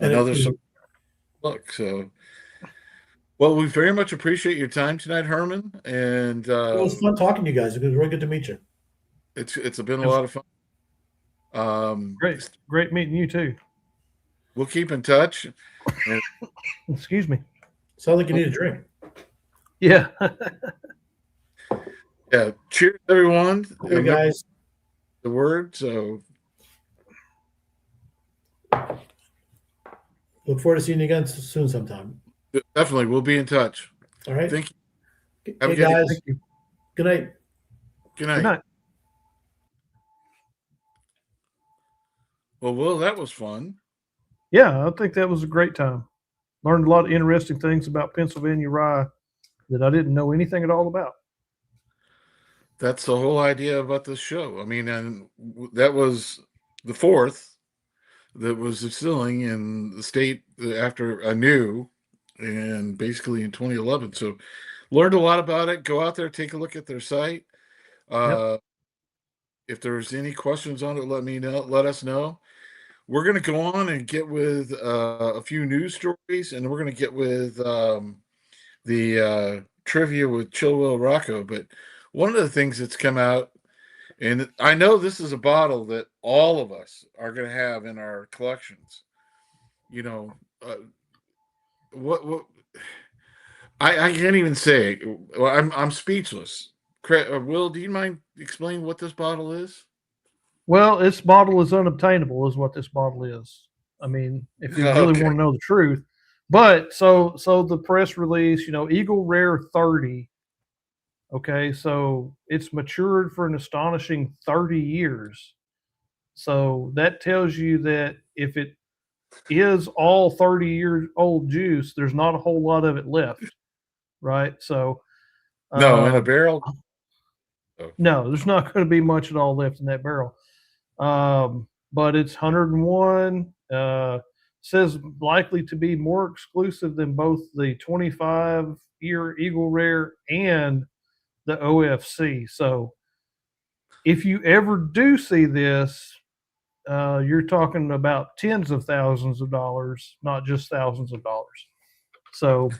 another look. So, well, we very much appreciate your time tonight, Herman. And it was fun talking to you guys. It was really good to meet you. It's been a lot of fun. Great meeting you too. We'll keep in touch. Excuse me. Sounds like you need a drink. Yeah. Yeah. Cheers, everyone. Hey guys. the word. So Look forward to seeing you again soon sometime. definitely, we'll be in touch. All right. Thank you. Have a Hey, good guys. Thank you. Good night. Good Good night. night. Well, Will, that was fun. Yeah, I think that was a great time. Learned a lot of interesting things about Pennsylvania rye that I didn't know anything at all about. That's the whole idea about this show. I mean, and that was the fourth that was distilling in the state after anew, and basically in 2011. So learned a lot about it. Go out there, take a look at their site. Yep. If there's any questions on it, let me know. Let us know. We're going to go on and get with a few news stories, and we're going to get with the trivia with Chilwell Rocco. But one of the things that's come out, and I know this is a bottle that all of us are going to have in our collections. You know, what I can't even say. Well, I'm speechless. Will, do you mind explaining what this bottle is? Well, this bottle is unobtainable, is what this bottle is. I mean, if you really Okay. want to know the truth. But so the press release, Eagle Rare 30. Okay, so it's matured for an astonishing 30 years. So that tells you that if it is all 30-year-old juice, there's not a whole lot of it left, right? So No, in a barrel. Oh. no, there's not going to be much at all left in that barrel. But it's 101. Says likely to be more exclusive than both the 25-year Eagle Rare and the OFC. So if you ever do see this, you're talking about tens of thousands of dollars, not just thousands of dollars. So,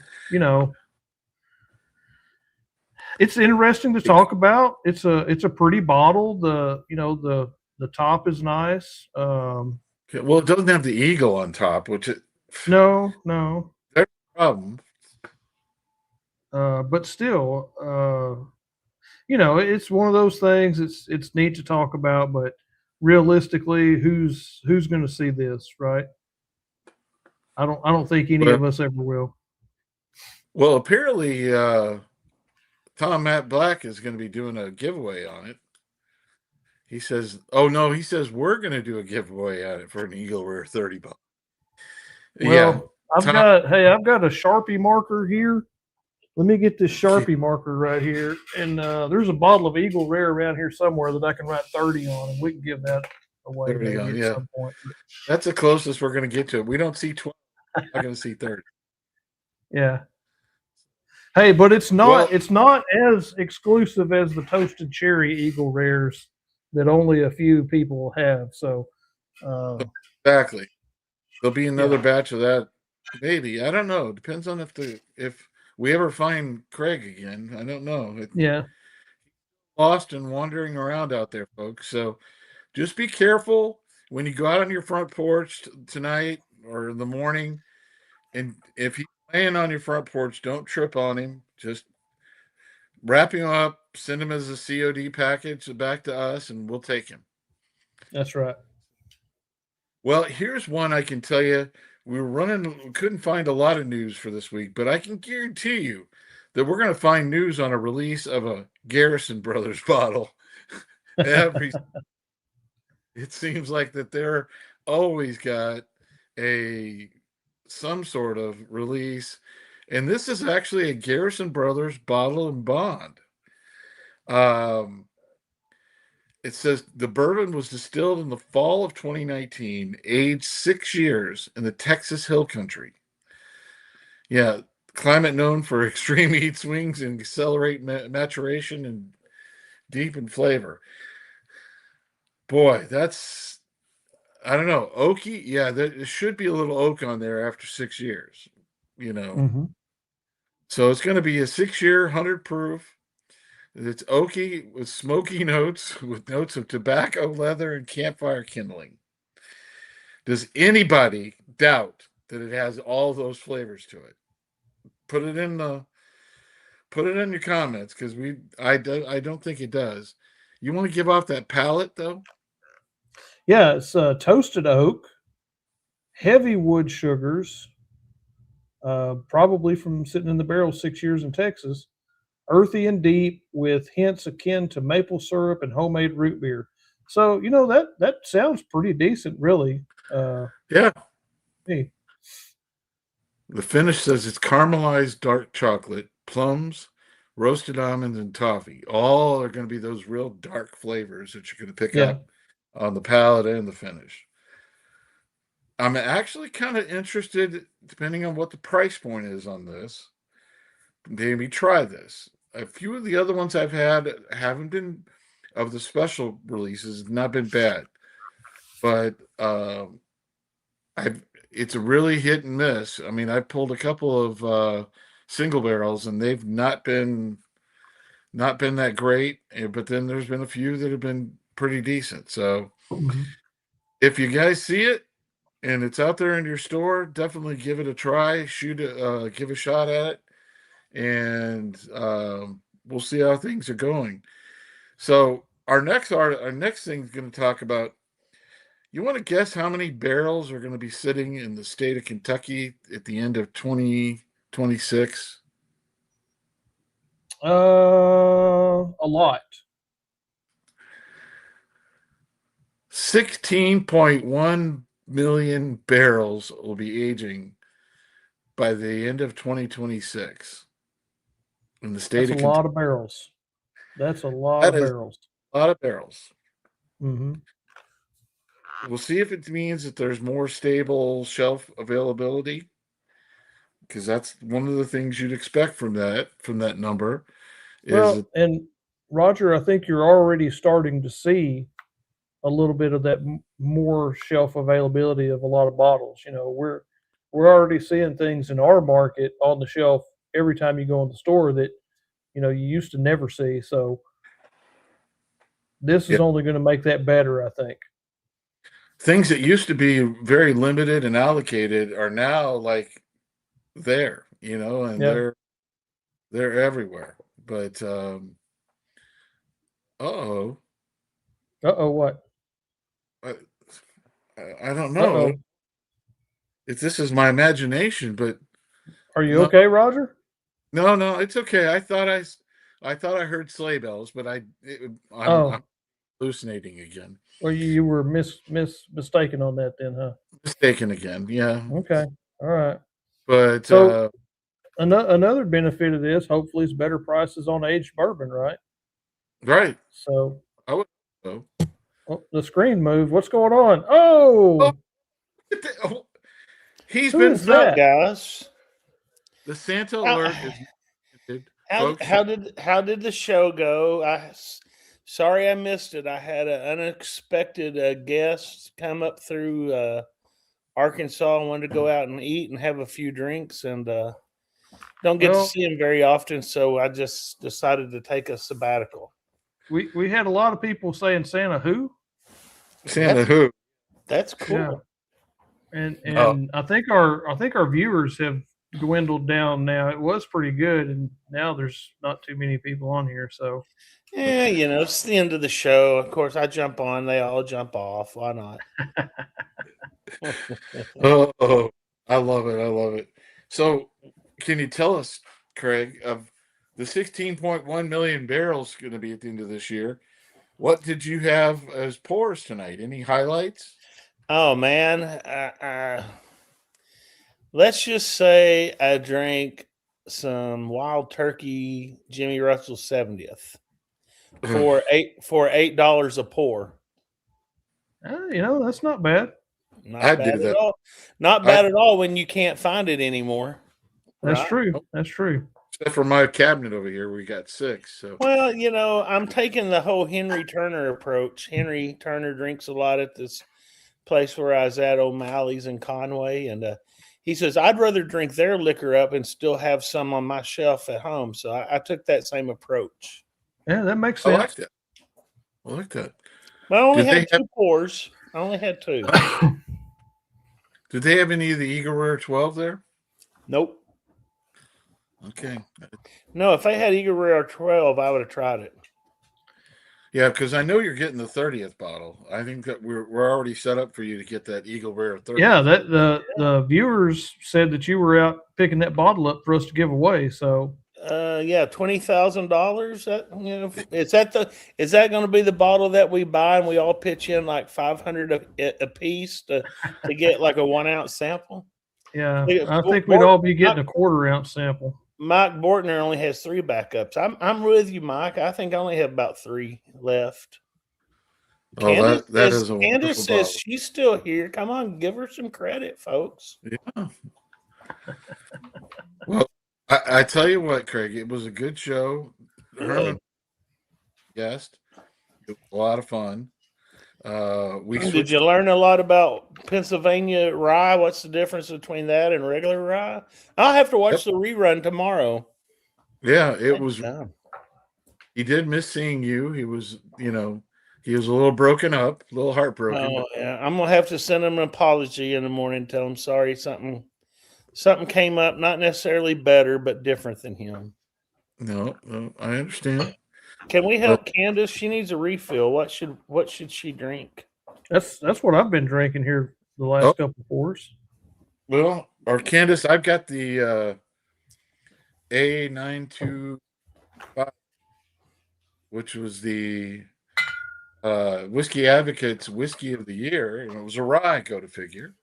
it's interesting to talk about. It's a pretty bottle. The top is nice. Well, it doesn't have the eagle on top, which is No. there's a problem. But still, it's one of those things. It's neat to talk about, but realistically, who's going to see this, right? I don't think any of us ever will. Well, apparently, Tom Matt Black is going to be doing a giveaway on it. He says, "Oh no," he says we're going to do a giveaway on it for an Eagle Rare 30 bottle. Well, yeah, I've got a Sharpie marker here. Let me get this Sharpie marker right here. And there's a bottle of Eagle Rare around here somewhere that I can write 30 on, and we can give that away maybe at some point. That's the closest we're going to get to it. We don't see 12. We're not going to see 30. Yeah. Hey, but it's not as exclusive as the Toasted Cherry Eagle Rares that only a few people have. So exactly. There'll be another batch of that. Maybe. I don't know. It depends on if we ever find Craig again. I don't know. Lost and wandering around out there, folks. So just be careful when you go out on your front porch tonight or in the morning. And if he's laying on your front porch, don't trip on him. Just wrap him up, send him as a COD package back to us, and we'll take him. That's right. Well, here's one I can tell you. We couldn't find a lot of news for this week, but I can guarantee you that we're going to find news on a release of a Garrison Brothers bottle. It seems like that they're always got some sort of release, and this is actually a Garrison Brothers bottle and bond. It says the bourbon was distilled in the fall of 2019, aged 6 years in the Texas Hill Country. Yeah, climate known for extreme heat swings and accelerate maturation and deepen flavor. Boy, that's, I don't know, oaky. Yeah, there should be a little oak on there after 6 years, Mm-hmm. So it's going to be a 6-year, 100 proof. It's oaky with smoky notes, with notes of tobacco, leather, and campfire kindling. Does anybody doubt that it has all those flavors to it? Put it in your comments, because I don't think it does. You want to give off that palate though? Yeah, it's toasted oak, heavy wood sugars, probably from sitting in the barrel 6 years in Texas. Earthy and deep with hints akin to maple syrup and homemade root beer. So that sounds pretty decent, really. Yeah. Hey, The finish says it's caramelized dark chocolate, plums, roasted almonds, and toffee. All are going to be those real dark flavors that you're going to pick yeah. up on the palate and the finish. I'm actually kind of interested, depending on what the price point is on this, maybe try this. A few of the other ones I've had haven't been, of the special releases, not been bad, but I've it's a really hit and miss. I mean, I pulled a couple of single barrels, and they've not been that great. But then there's been a few that have been pretty decent. So Mhm. if you guys see it and it's out there in your store, definitely give it a try. Give a shot at it, and we'll see how things are going. So our next thing is going to talk about. You want to guess how many barrels are going to be sitting in the state of Kentucky at the end of 2026? A lot. 16.1 million barrels will be aging by the end of 2026 in the state That's a of Kentucky. lot of barrels. That's a lot That of is barrels. a lot of barrels. Hmm. We'll see if it means that there's more stable shelf availability, because that's one of the things you'd expect from that number is Well, that, and Roger, I think you're already starting to see a little bit of that more shelf availability of a lot of bottles. We're already seeing things in our market on the shelf every time you go in the store that you used to never see. So this yeah, is only going to make that better, I think. things that used to be very limited and allocated are now like there, and Yeah. they're everywhere. But uh-oh, Uh oh. What? I, I don't Uh know oh. if this is my imagination, but Are you no, okay, Roger? no, no, it's okay. I thought I heard sleigh bells, but I'm Oh, hallucinating again, well, you were mistaken on that then, huh? mistaken again. Yeah, Okay. All right. but So another benefit of this, hopefully, is better prices on aged bourbon, right? right. So, I would so. oh, the screen moved. What's going on? Oh, Oh, oh, he's who been is What's up, that? guys? the Santa How alert is muted, how folks. how did the show go? Sorry I missed it. I had an unexpected guest come up through Arkansas. I wanted to go out and eat and have a few drinks, and don't get to Well, see him very often. So I just decided to take a sabbatical. we had a lot of people saying Santa who? Santa That's who? that's Yeah, cool. and Oh, I think our viewers have dwindled down now. It was pretty good, and now there's not too many people on here. So Yeah, it's the end of the show. Of course, I jump on; they all jump off. Why not? oh, I love it. I love it. So, can you tell us, Craig, of the 16.1 million barrels going to be at the end of this year? What did you have as pours tonight? Any highlights? Oh man, let's just say I drank some Wild Turkey Jimmy Russell 70th for $8 a pour. that's not bad. Not I'd bad do at that. all. Not I bad at all when you can't find it anymore. That's Right. true. That's true. except for my cabinet over here, we got 6. So, Well, I'm taking the whole Henry Turner approach. Henry Turner drinks a lot at this place where I was at, O'Malley's in Conway, and he says I'd rather drink their liquor up and still have some on my shelf at home. So I took that same approach. Yeah, that makes I like sense. that. I like that. But I only Did they had have? two pours. I only had two. Did they have any of the Eagle Rare 12 there? Nope. Okay. No, if they had Eagle Rare 12, I would have tried it. Yeah, because I know you're getting the 30th bottle. I think that we're already set up for you to get that Eagle Rare 30th. Yeah, that the viewers said that you were out picking that bottle up for us to give away. So Yeah, $20,000. That, you know, is that going to be the bottle that we buy and we all pitch in like 500 a piece to get like a 1 ounce sample? yeah, Yeah, I think we'd all be getting a 1/4 ounce sample. Mike Bortner only has 3 backups. I'm with you, Mike. I think I only have about 3 left. Oh, that is a wonderful Candace says bottle. she's still here. Come on, give her some credit, folks. Yeah. Well, I tell you what, Craig, it was a good show. Herman guest. It was a lot of fun. Did you learn a lot about Pennsylvania rye? What's the difference between that and regular rye? I'll have to watch the rerun tomorrow. Yeah, it was. He did miss seeing you. He was, he was a little broken up, a little heartbroken. Oh, yeah. I'm gonna have to send him an apology in the morning. Tell him sorry. Something came up, not necessarily better, but different than him. No, I understand. Can we help Candace? She needs a refill. What should she drink? That's what I've been drinking here the last couple of pours. Well, or Candace, I've got the A925, which was the Whiskey Advocates Whiskey of the Year, and it was a rye, go to figure.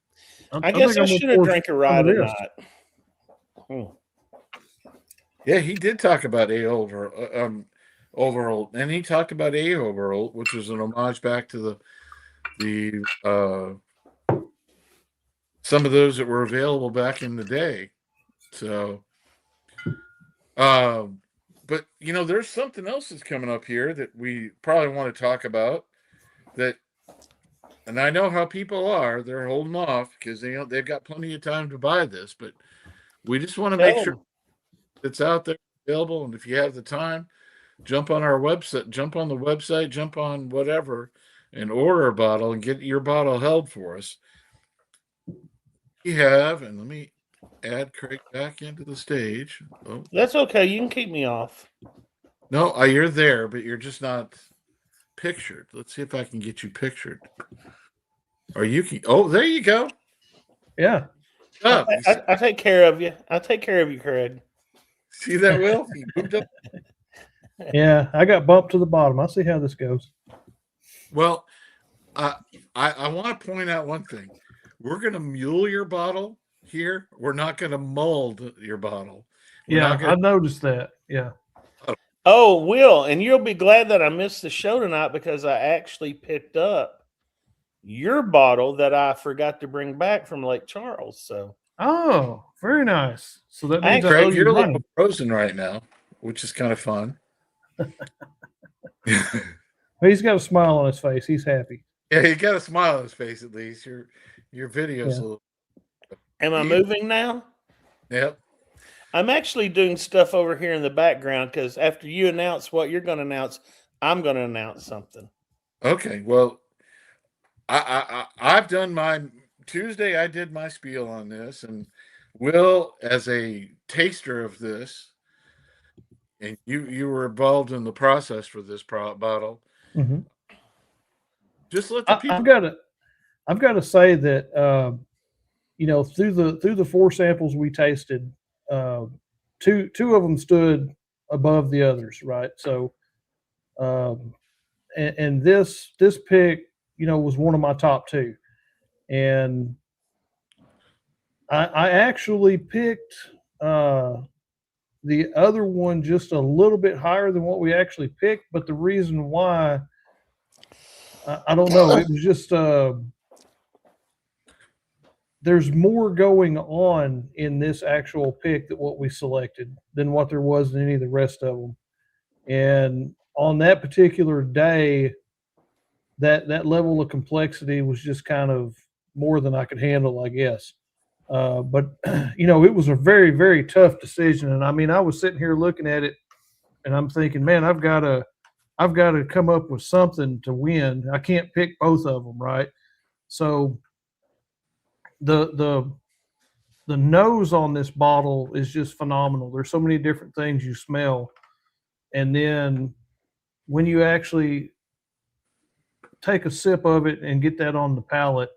I guess I should have drank a rye tonight. Yeah, he did talk about Overall, and he talked about Overall, which was an homage back to the some of those that were available back in the day. So, but there's something else that's coming up here that we probably want to talk about. And I know how people are; they're holding off because they've got plenty of time to buy this. But we just want to make sure it's out there available, and if you have the time, jump on our website, jump on the website, jump on whatever, and order a bottle and get your bottle held for us. We have, and let me add Craig back into the stage. Oh, that's okay. You can keep me off. No, you're there, but you're just not pictured. Let's see if I can get you pictured. Or you can. Oh, there you go. Yeah. I take care of you. I'll take care of you, Craig. See that, Will? He moved up. Yeah, I got bumped to the bottom. I'll see how this goes. Well, I want to point out one thing. We're going to mule your bottle here. We're not going to mold your bottle. I noticed that. Yeah. Oh, Will, and you'll be glad that I missed the show tonight because I actually picked up your bottle that I forgot to bring back from Lake Charles. So. Oh, very nice. So that means Craig, you're a little frozen right now, which is kind of fun. He's got a smile on his face. He's happy. Yeah, he got a smile on his face at least. Your video's a little. Am I moving now? Yep. I'm actually doing stuff over here in the background because after you announce what you're going to announce, I'm going to announce something. Okay. Well, I've done my Tuesday. I did my spiel on this, and Will, as a taster of this, and you were involved in the process for this bottle. Mm-hmm. Just let the people. I've got to say that through the 4 samples we tasted, two of them stood above the others, right? So, and this pick, was one of my top 2, and I actually picked the other one just a little bit higher than what we actually picked, but the reason why, I don't know. It was just there's more going on in this actual pick that what we selected than what there was in any of the rest of them. And on that particular day, that level of complexity was just kind of more than I could handle, I guess. But it was a very, very tough decision. And I mean, I was sitting here looking at it and I'm thinking, man, I've got to come up with something to win. I can't pick both of them, right? So the nose on this bottle is just phenomenal. There's so many different things you smell. And then when you actually take a sip of it and get that on the palate,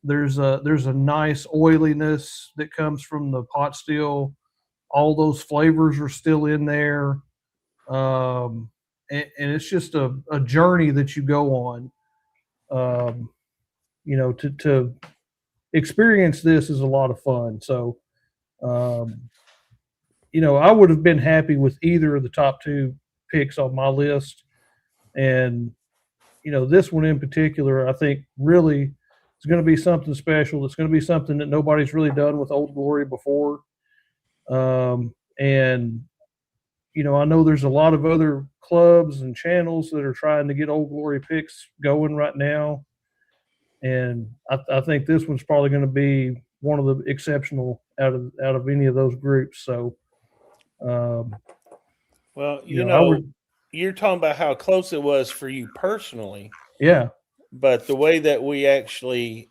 there's a nice oiliness that comes from the pot still. All those flavors are still in there. And it's just a journey that you go on. To experience this is a lot of fun. So, I would have been happy with either of the top two picks on my list. And, this one in particular, I think really is going to be something special. It's going to be something that nobody's really done with Old Glory before. And I know there's a lot of other clubs and channels that are trying to get Old Glory picks going right now. And I think this one's probably going to be one of the exceptional out of any of those groups. So, Well, you're talking about how close it was for you personally. Yeah. But the way that we actually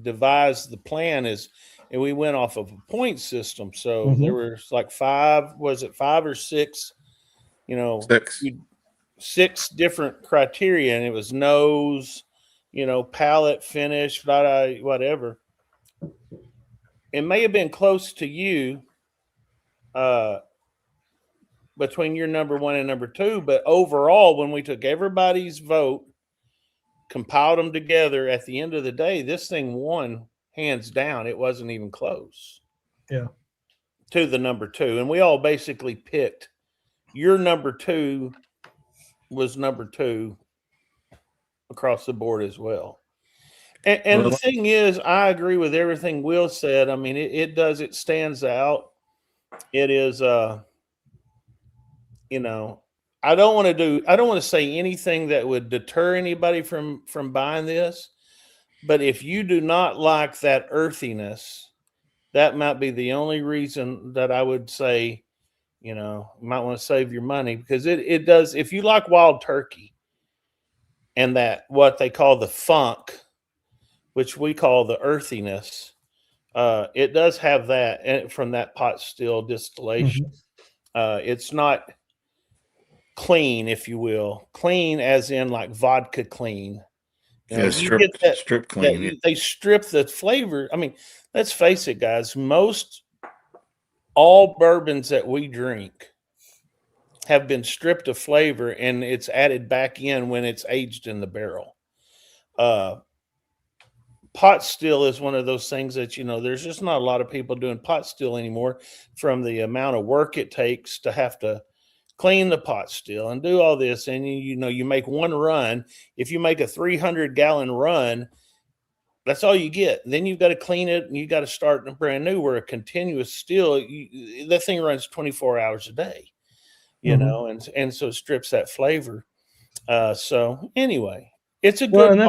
devised the plan is, and we went off of a point system. So there was like 5 or 6, six different criteria, and it was nose, palate, finish, whatever. It may have been close to you between your number 1 and number 2, but overall, when we took everybody's vote, compiled them together, at the end of the day, this thing won hands down. It wasn't even close. Yeah. To the number 2. And we all basically picked your number 2 was number 2 across the board as well. And the thing is, I agree with everything Will said. I mean, it stands out. It is, I don't want to say anything that would deter anybody from buying this, but if you do not like that earthiness, that might be the only reason that I would say, you might want to save your money, because it does. If you like wild turkey and that, what they call the funk, which we call the earthiness, it does have that from that pot still distillation. It's not clean, if you will, clean as in like vodka clean. Strip clean. They strip the flavor. I mean, let's face it, guys. All bourbons that we drink have been stripped of flavor, and it's added back in when it's aged in the barrel. Pot still is one of those things that, there's just not a lot of people doing pot still anymore, from the amount of work it takes to have to clean the pot still and do all this. And you make one run. If you make a 300-gallon run, that's all you get. Then you've got to clean it, and you got to start brand new. Where a continuous still, that thing runs 24 hours a day, and so it strips that flavor. So anyway, it's a good. And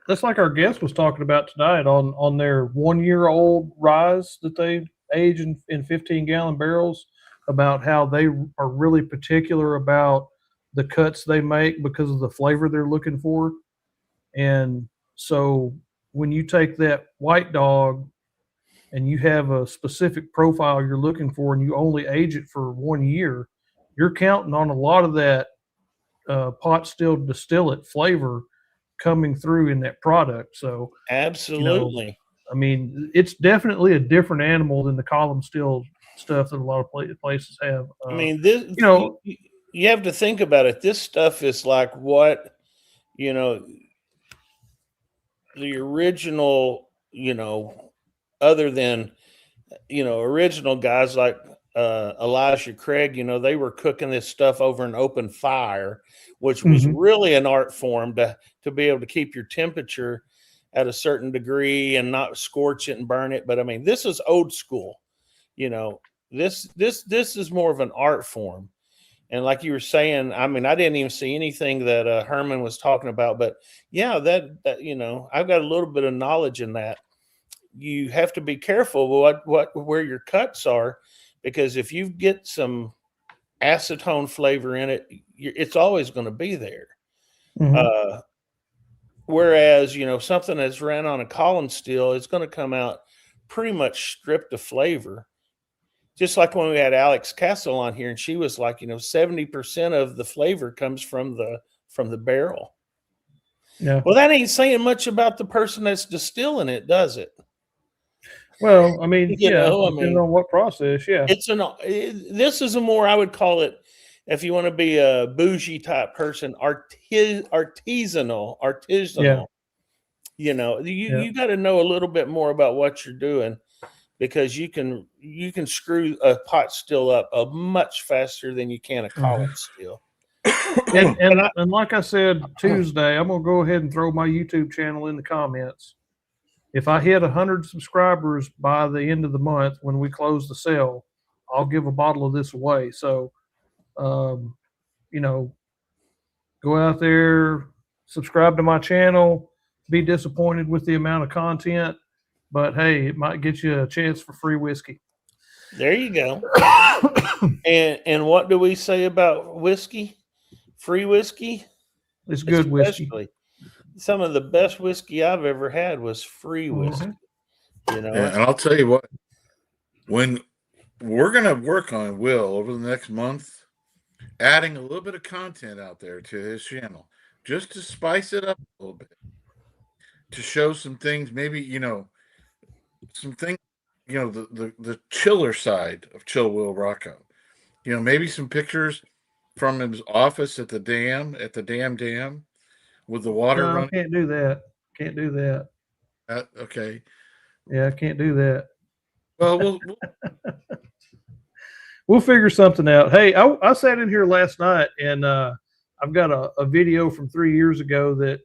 that's like our guest was talking about tonight on their 1-year-old rise that they age in 15-gallon barrels, about how they are really particular about the cuts they make because of the flavor they're looking for. And so when you take that white dog and you have a specific profile you're looking for, and you only age it for 1 year, you're counting on a lot of that pot still distillate flavor coming through in that product. So absolutely, I mean, it's definitely a different animal than the column still stuff that a lot of places have. I mean, this, you have to think about it. This stuff is like what, the original, other than, original guys like Elijah Craig, they were cooking this stuff over an open fire, which was really an art form to be able to keep your temperature at a certain degree and not scorch it and burn it. But I mean, this is old school. This is more of an art form. And like you were saying, I mean, I didn't even see anything that Herman was talking about, but yeah, that I've got a little bit of knowledge in that. You have to be careful where your cuts are, because if you get some acetone flavor in it, it's always going to be there. Whereas, something that's ran on a column still is going to come out pretty much stripped of flavor. Just like when we had Alex Castle on here, and she was like, 70% of the flavor comes from the barrel. Yeah. Well, that ain't saying much about the person that's distilling it, does it? Well, I mean, You yeah, know, I depending mean, on what process. Yeah. this is a more, I would call it, if you want to be a bougie type person, artisanal. Yeah. You know, Yeah. you got to know a little bit more about what you're doing, because you can screw a pot still up much faster than you can a column still. And like I said Tuesday, I'm gonna go ahead and throw my YouTube channel in the comments. If I hit 100 subscribers by the end of the month when we close the sale, I'll give a bottle of this away. So, you know, go out there, subscribe to my channel. Be disappointed with the amount of content, but hey, it might get you a chance for free whiskey. There you go. And what do we say about whiskey? Free whiskey? It's good whiskey. Especially. Some of the best whiskey I've ever had was free whiskey. You know, Yeah, and I'll tell you what, when we're gonna work on Will over the next month, adding a little bit of content out there to his channel, just to spice it up a little bit, to show some things, maybe, you know, some things, you know, the chiller side of Chill Will Rocco. You know, maybe some pictures from his office at the dam, dam, with the water No, I running. can't do that. Can't do that. Okay. Yeah, I can't do that. Well, We'll figure something out. Hey, I sat in here last night and I've got a video from 3 years ago that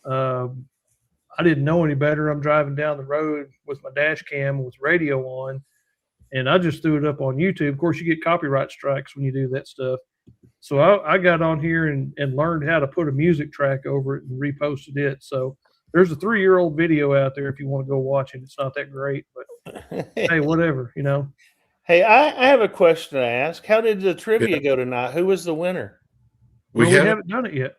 I didn't know any better. I'm driving down the road with my dash cam with radio on, and I just threw it up on YouTube. Of course, you get copyright strikes when you do that stuff. So I got on here and learned how to put a music track over it and reposted it. So there's a 3-year-old video out there if you want to go watch it. It's not that great, but hey, whatever, you know. hey, I have a question to ask. How did the trivia go tonight? Who was the winner? We haven't. haven't done it yet.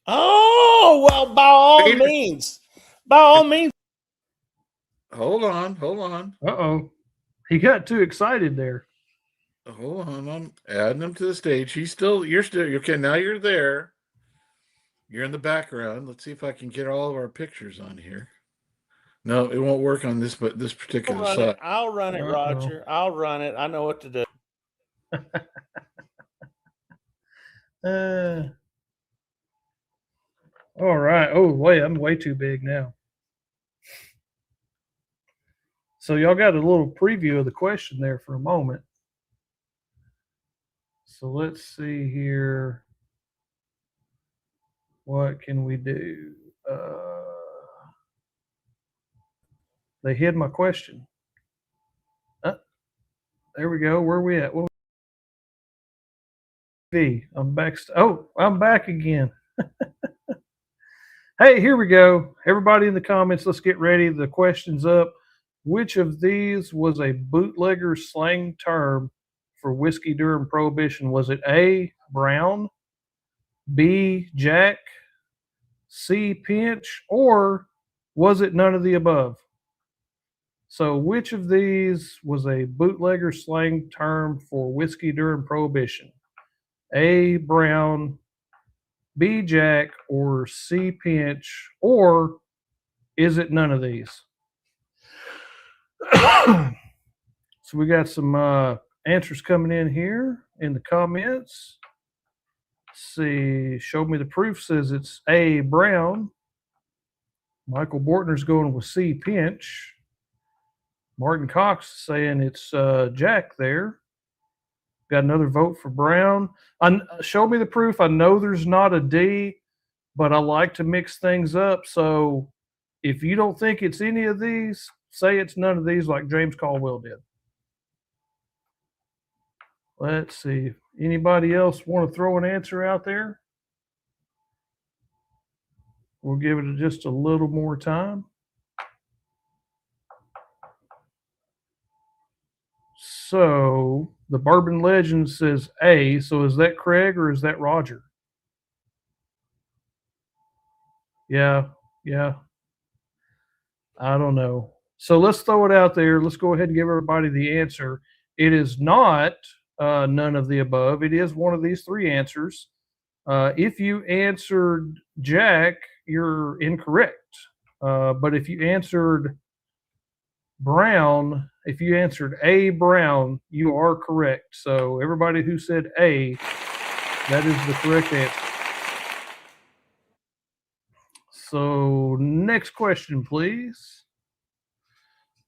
Oh, well, by all means. By all means. Hold on. Uh-oh. He got too excited there. Hold on, I'm adding him to the stage. You're still okay. Now you're there. You're in the background. Let's see if I can get all of our pictures on here. No, it won't work on this, but this particular side. I'll run it, Roger. I'll run it. I know what to do. All right. Oh, wait, I'm way too big now. So y'all got a little preview of the question there for a moment. So let's see here. What can we do? They hid my question. There we go. Where are we at? I'm back. Oh, I'm back again. Hey, here we go. Everybody in the comments, let's get ready. The question's up. Which of these was a bootlegger slang term for whiskey during Prohibition? Was it A, brown, B, Jack, C, pinch, or was it none of the above? So which of these was a bootlegger slang term for whiskey during Prohibition? A, brown, B, Jack, or C, pinch, or is it none of these? So we got some answers coming in here in the comments. Let's see, Show Me the Proof says it's A, brown. Michael Bortner's going with C, pinch. Martin Cox saying it's Jack there. Got another vote for brown. Show Me the Proof. I know there's not a D, but I like to mix things up. So if you don't think it's any of these, say it's none of these like James Caldwell did. Let's see. Anybody else want to throw an answer out there? We'll give it just a little more time. So the Bourbon Legend says A. So is that Craig or is that Roger? Yeah. I don't know. So let's throw it out there. Let's go ahead and give everybody the answer. It is not none of the above. It is one of these three answers. If you answered Jack, you're incorrect. But if you answered brown, if you answered A, brown, you are correct. So everybody who said A, that is the correct answer. So next question, please.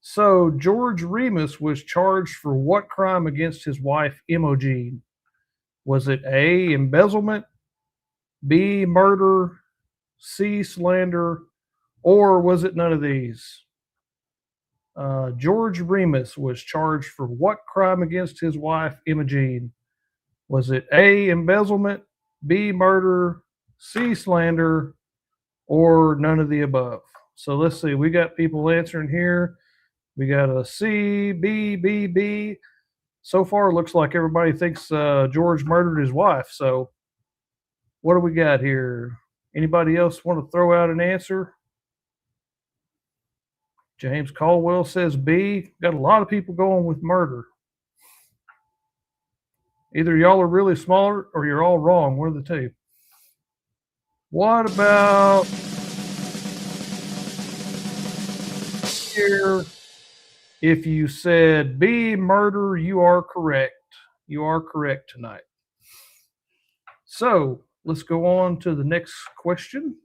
So George Remus was charged for what crime against his wife, Imogen? Was it A, embezzlement, B, murder, C, slander, or was it none of these? George Remus was charged for what crime against his wife, Imogen? Was it A, embezzlement, B, murder, C, slander, or none of the above? So let's see. We got people answering here. We got a C, B, B, B. So far, it looks like everybody thinks George murdered his wife. So what do we got here? Anybody else want to throw out an answer? James Caldwell says B. Got a lot of people going with murder. Either y'all are really smart or you're all wrong. One of the two. What about here? If you said B, murder, you are correct. You are correct tonight. So let's go on to the next question.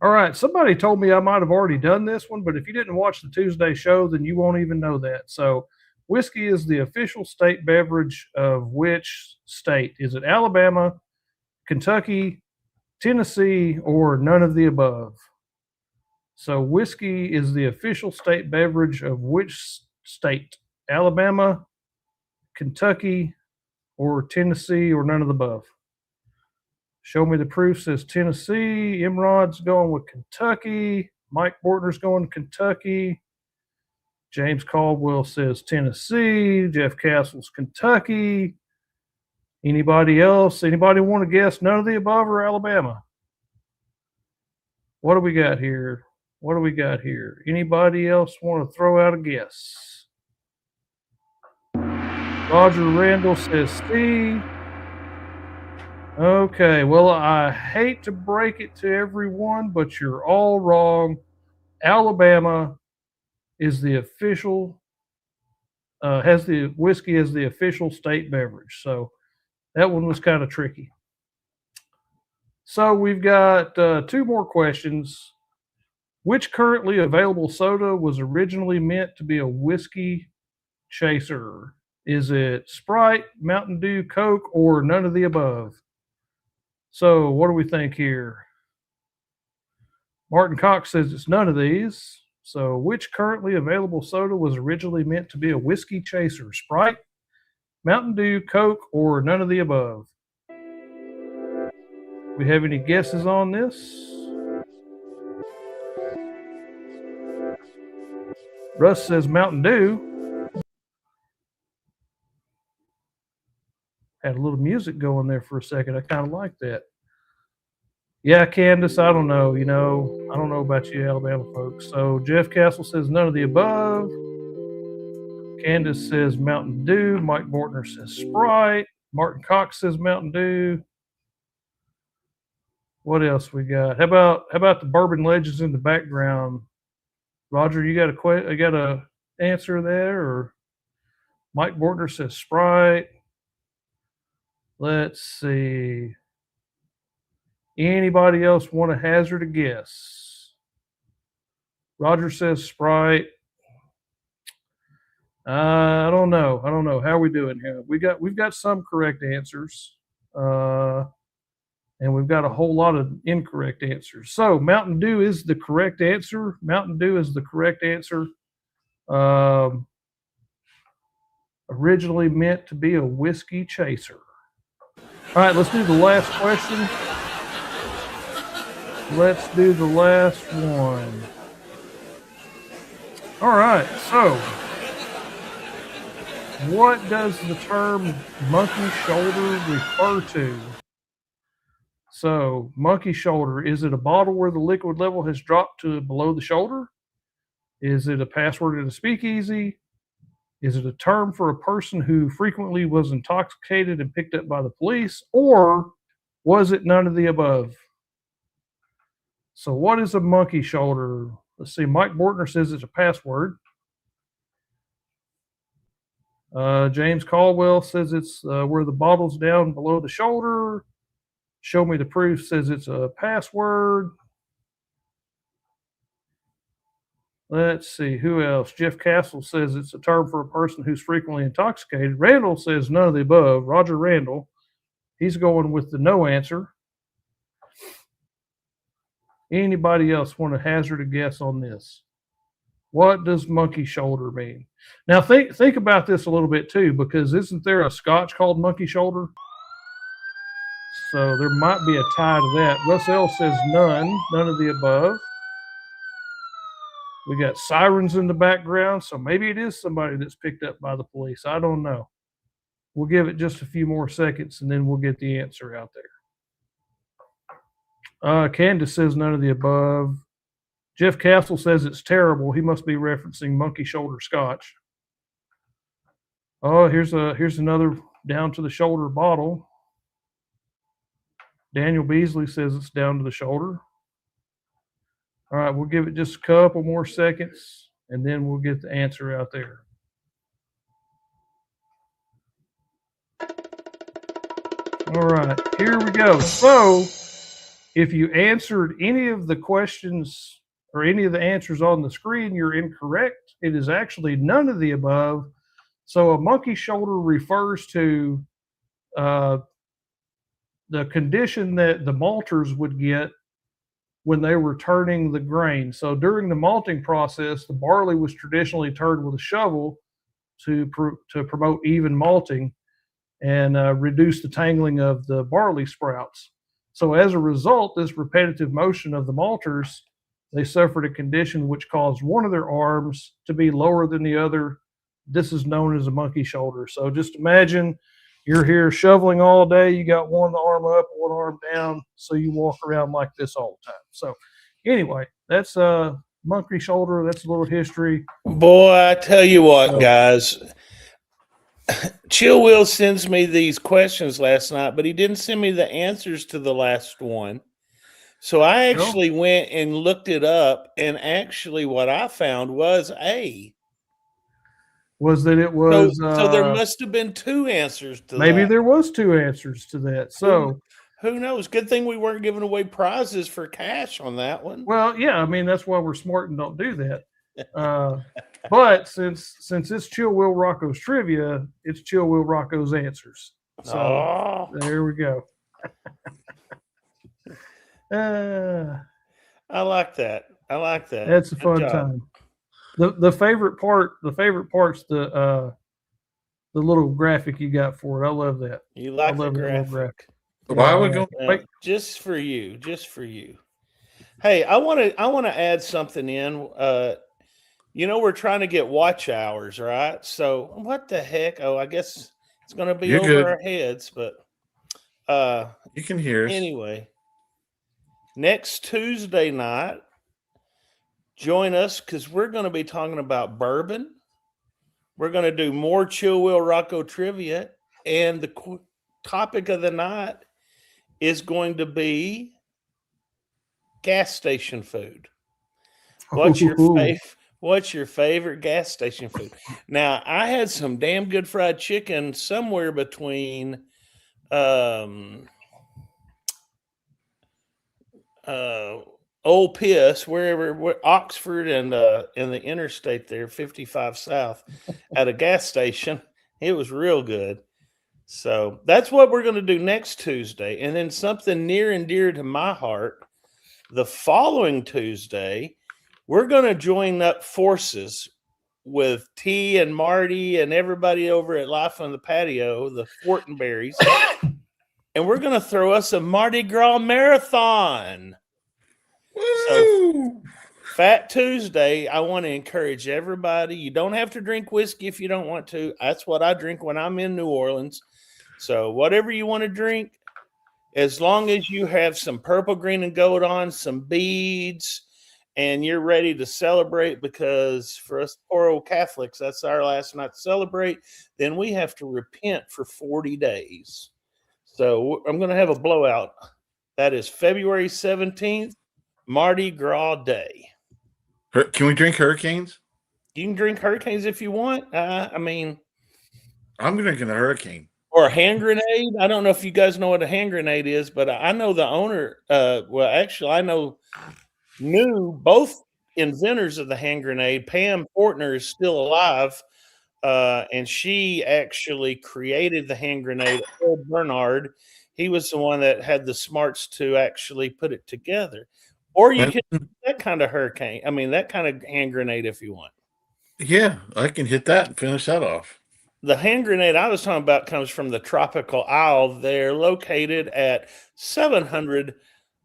All right, somebody told me I might have already done this one, but if you didn't watch the Tuesday show, then you won't even know that. So whiskey is the official state beverage of which state? Is it Alabama, Kentucky, Tennessee, or none of the above? So whiskey is the official state beverage of which state? Alabama, Kentucky, or Tennessee, or none of the above? Show me the proof says Tennessee. Imrod's going with Kentucky. Mike Bortner's going to Kentucky. James Caldwell says Tennessee. Jeff Castle's Kentucky. Anybody else? Anybody want to guess none of the above or Alabama? What do we got here? What do we got here? Anybody else want to throw out a guess? Roger Randall says C. Okay, well, I hate to break it to everyone, but you're all wrong. Alabama is the official, has the whiskey as the official state beverage. So that one was kind of tricky. So we've got 2 more questions. Which currently available soda was originally meant to be a whiskey chaser? Is it Sprite, Mountain Dew, Coke, or none of the above? So what do we think here? Martin Cox says it's none of these. So which currently available soda was originally meant to be a whiskey chaser? Sprite, Mountain Dew, Coke, or none of the above? We have any guesses on this? Russ says Mountain Dew. Had a little music going there for a second. I kind of like that. Yeah, Candace, I don't know. You know, I don't know about you Alabama folks. So Jeff Castle says none of the above. Candace says Mountain Dew. Mike Bortner says Sprite. Martin Cox says Mountain Dew. What else we got? How about the Bourbon Legends in the background? Roger, you got a answer there? Or Mike Bortner says Sprite. Let's see. Anybody else want to hazard a guess? Roger says Sprite. I don't know. How are we doing here? We've got some correct answers, and we've got a whole lot of incorrect answers. So Mountain Dew is the correct answer. Mountain Dew is the correct answer. Originally meant to be a whiskey chaser. All right, let's do the last question. Let's do the last one. All right, so what does the term monkey shoulder refer to? So, monkey shoulder, is it a bottle where the liquid level has dropped to below the shoulder? Is it a password at a speakeasy? Is it a term for a person who frequently was intoxicated and picked up by the police? Or was it none of the above? So what is a monkey shoulder? Let's see. Mike Bortner says it's a password. James Caldwell says it's where the bottle's down below the shoulder. Show me the proof says it's a password. Let's see, who else? Jeff Castle says it's a term for a person who's frequently intoxicated. Randall says none of the above. Roger Randall, he's going with the no answer. Anybody else want to hazard a guess on this? What does monkey shoulder mean? Now think about this a little bit too, because isn't there a scotch called monkey shoulder? So there might be a tie to that. Russ L says none of the above. We got sirens in the background, so maybe it is somebody that's picked up by the police. I don't know. We'll give it just a few more seconds, and then we'll get the answer out there. Candace says none of the above. Jeff Castle says it's terrible. He must be referencing monkey shoulder scotch. Oh, here's another down to the shoulder bottle. Daniel Beasley says it's down to the shoulder. All right, we'll give it just a couple more seconds, and then we'll get the answer out there. All right, here we go. So if you answered any of the questions or any of the answers on the screen, you're incorrect. It is actually none of the above. So a monkey shoulder refers to the condition that the malters would get when they were turning the grain. So during the malting process, the barley was traditionally turned with a shovel to promote even malting and reduce the tangling of the barley sprouts. So as a result, this repetitive motion of the malters, they suffered a condition which caused one of their arms to be lower than the other. This is known as a monkey shoulder. So just imagine you're here shoveling all day. You got one arm up, one arm down. So you walk around like this all the time. So anyway, that's a monkey shoulder. That's a little history. Boy, I tell you what, guys. Chill Will sends me these questions last night, but he didn't send me the answers to the last one. So I actually went and looked it up, and actually what I found was A. Was that it was so there must have been two answers to maybe that. there was two answers to that. So who knows? Good thing we weren't giving away prizes for cash on that one. Well, yeah, I mean that's why we're smart and don't do that. But since it's Chill Will Rocco's trivia, it's Chill Will Rocco's answers. So there we go. I like that. I like that. That's a fun time. The favorite part's the little graphic you got for it. I love that. You like the graphic. Why would go? Just for you. Hey, I want to add something in. We're trying to get watch hours, right? So what the heck? Oh, I guess it's going to be over our heads, but you can hear us. Anyway, next Tuesday night, join us because we're going to be talking about bourbon. We're going to do more Chill Will Rocco trivia, and the topic of the night is going to be gas station food. What's your favorite gas station food? Now, I had some damn good fried chicken somewhere between Old Piss, where Oxford and the interstate there, 55 South, at a gas station. It was real good. So that's what we're going to do next Tuesday. And then something near and dear to my heart, the following Tuesday, we're going to join up forces with T and Marty and everybody over at Life on the Patio, the Fortenberries. And we're going to throw us a Mardi Gras marathon. So, Fat Tuesday, I want to encourage everybody. You don't have to drink whiskey if you don't want to. That's what I drink when I'm in New Orleans. So whatever you want to drink, as long as you have some purple, green, and gold on, some beads, and you're ready to celebrate, because for us poor old Catholics, that's our last night to celebrate, then we have to repent for 40 days. So I'm going to have a blowout. That is February 17th. Mardi Gras Day. Can we drink hurricanes? You can drink hurricanes if you want. I mean, I'm drinking a hurricane. or a hand grenade. I don't know if you guys know what a hand grenade is, but I know the owner. Well, actually, knew both inventors of the hand grenade. Pam Fortner is still alive, and she actually created the hand grenade. Earl Bernard, he was the one that had the smarts to actually put it together. Or you can that kind of hurricane. I mean, that kind of hand grenade if you want. Yeah, I can hit that and finish that off. The hand grenade I was talking about comes from the tropical isle. They're located at 700.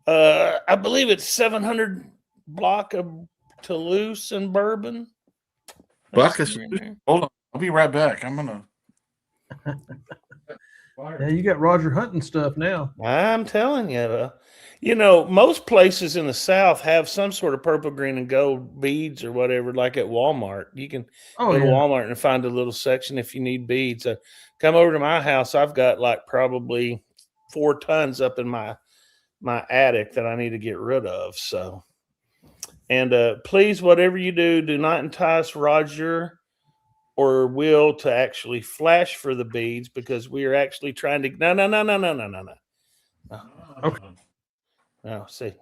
I believe it's 700 block of Toulouse and Bourbon. Hold on, I'll be right back. I'm gonna. Yeah, you got Roger hunting stuff now. I'm telling you, most places in the South have some sort of purple, green, and gold beads or whatever, like at Walmart. You can Oh, go to yeah. Walmart and find a little section if you need beads. Come over to my house. I've got like probably 4 tons up in my attic that I need to get rid of. So, and please, whatever you do, do not entice Roger or Will to actually flash for the beads, because we are actually trying to. No. Okay. No, see,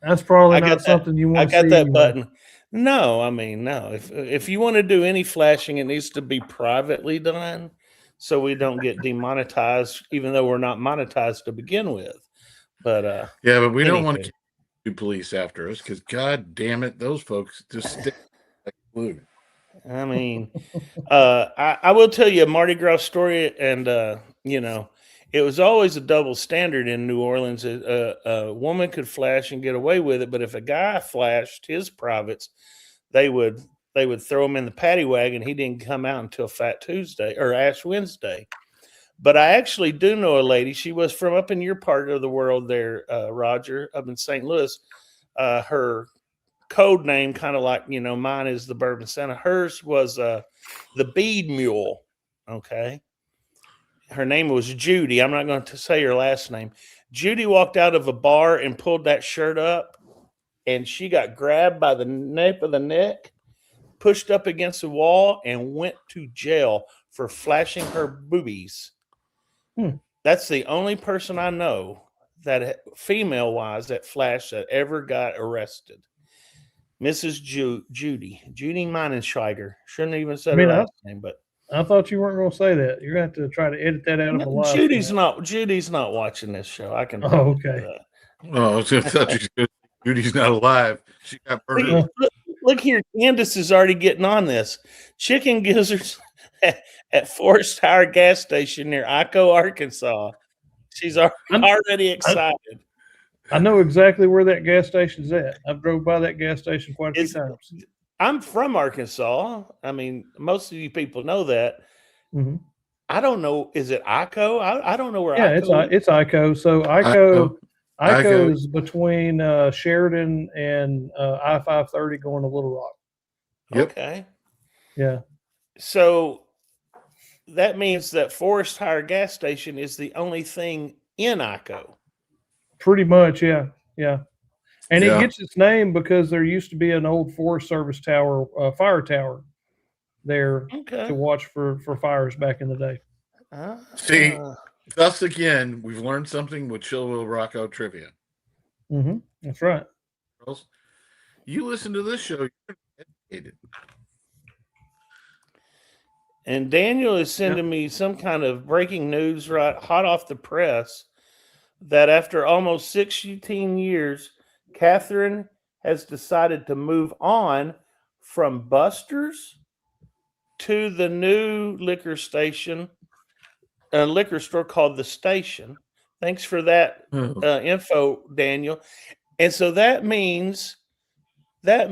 That's probably I got not something you I want to see. got that button. No, I mean, no. If you want to do any flashing, it needs to be privately done, so we don't get demonetized, even though we're not monetized to begin with. But yeah, but we don't want anywho. to keep police after us, because God damn it, those folks just stick like glue. I mean, I will tell you a Mardi Gras story, and it was always a double standard in New Orleans. A woman could flash and get away with it, but if a guy flashed his privates, they would throw him in the paddy wagon. He didn't come out until Fat Tuesday or Ash Wednesday. But I actually do know a lady. She was from up in your part of the world there, Roger, up in St. Louis. Her code name, kind of like, mine is the Bourbon Santa. Hers was the Bead Mule. Okay. Her name was Judy. I'm not going to say her last name. Judy walked out of a bar and pulled that shirt up, and she got grabbed by the nape of the neck, pushed up against the wall, and went to jail for flashing her boobies. That's the only person I know that female-wise that flashed that ever got arrested. Mrs. Judy Meinenschweiger. Shouldn't have even said her last name, but I thought you weren't going to say that. You're going to have to try to edit that out of the live. Judy's not watching this show. I can. Oh, okay. Oh, I thought Judy's not alive. She got murdered. Look here, Candace is already getting on this. Chicken gizzards at Forest Tower gas station near Ico, Arkansas. She's already excited. I know exactly where that gas station's at. I've drove by that gas station quite a few times. I'm from Arkansas. I mean, most of you people know that. Mm-hmm. I don't know. Is it Ico? I don't know where. Yeah, Ico it's Ico. So Ico is between Sheridan and I-530 going to Little Rock. Yep. Okay. Yeah. So that means that Forest Tower gas station is the only thing in Ico. Pretty much, yeah. And it gets its name because there used to be an old Forest Service tower, fire tower there to watch for fires back in the day. See, thus again, we've learned something with Chillville Rocco trivia. Mm-hmm. That's right. Girls, you listen to this show, you're educated. And Daniel is sending me some kind of breaking news right hot off the press that after almost 16 years, Catherine has decided to move on from Buster's to the new liquor store called The Station. Thanks for that info, Daniel. And so that means that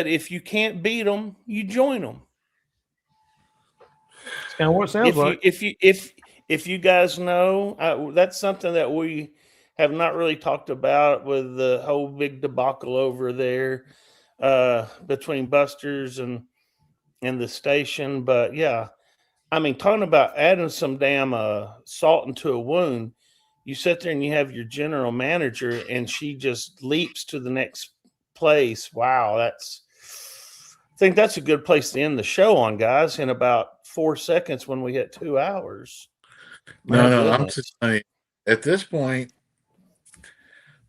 if you can't beat them, you join them. It's kind of what it sounds like. If you guys know, that's something that we have not really talked about with the whole big debacle over there between Buster's and The Station. But yeah, I mean, talking about adding some damn salt into a wound, you sit there and you have your general manager and she just leaps to the next place. Wow, I think that's a good place to end the show on, guys, in about 4 seconds when we hit 2 hours. No, I'm just telling you, at this point,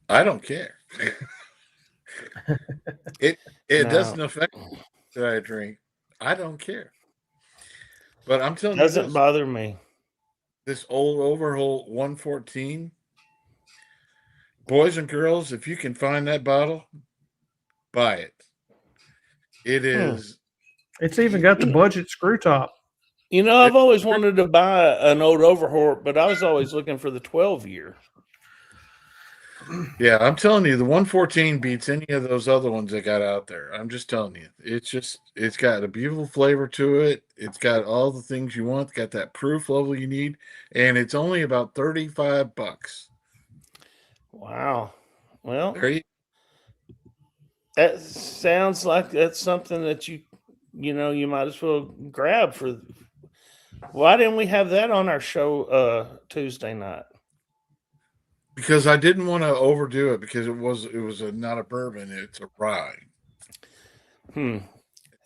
I don't care. it doesn't affect me that I drink. I don't care. But I'm telling you, doesn't bother me. This old Overholt 114, boys and girls, if you can find that bottle, buy it. It is. It's even got the budget screw top. You know, I've always wanted to buy an old Overholt, but I was always looking for the 12-year. Yeah, I'm telling you, the 114 beats any of those other ones that got out there. I'm just telling you. It's got a beautiful flavor to it. It's got all the things you want. It's got that proof level you need. And it's only about $35. Wow. Well, that sounds like that's something that you might as well grab for. Why didn't we have that on our show Tuesday night? Because I didn't want to overdo it because it was not a bourbon, it's a rye.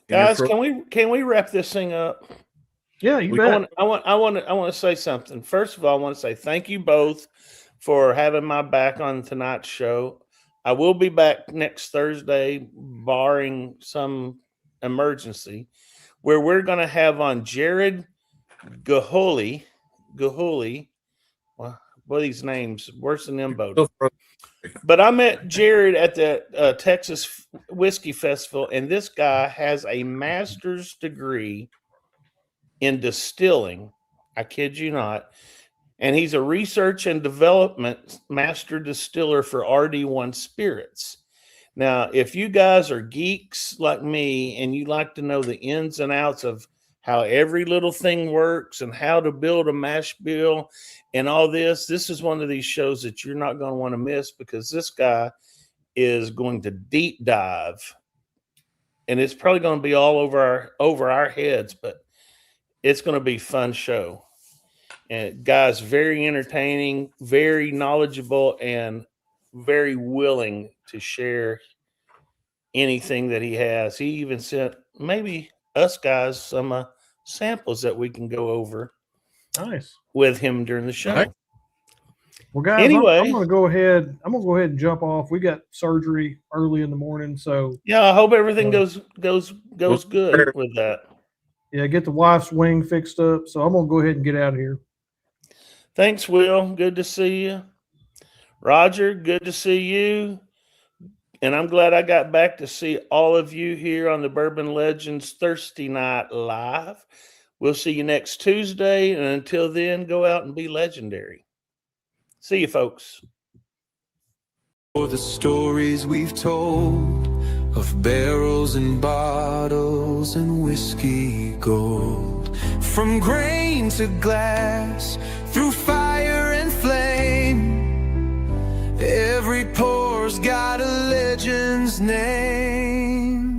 Guys, can we wrap this thing up? Yeah, you bet. I want to say something. First of all, I want to say thank you both for having my back on tonight's show. I will be back next Thursday, barring some emergency, where we're going to have on Jared Gahuli. Well, these names worse than them both. But I met Jared at the Texas Whiskey Festival, and this guy has a master's degree in distilling. I kid you not. And he's a research and development master distiller for RD1 Spirits. Now, if you guys are geeks like me and you like to know the ins and outs of how every little thing works and how to build a mash bill and all this is one of these shows that you're not going to want to miss, because this guy is going to deep dive, and it's probably going to be all over our heads, but it's going to be a fun show. And guy's very entertaining, very knowledgeable, and very willing to share anything that he has. He even sent maybe us guys some samples that we can go over with him during the show. Right. Well, guys, anyway, I'm going to go ahead and jump off. We got surgery early in the morning, so yeah, I hope everything goes good with that. Yeah, get the wife's wing fixed up. So I'm going to go ahead and get out of here. Thanks, Will. Good to see you. Roger, good to see you. And I'm glad I got back to see all of you here on the Bourbon Legends Thursday Night Live. We'll see you next Tuesday. And until then, go out and be legendary. See you, folks. For the stories we've told of barrels and bottles and whiskey gold, from grain to glass, through fire and flame, every pore's got a legend's name.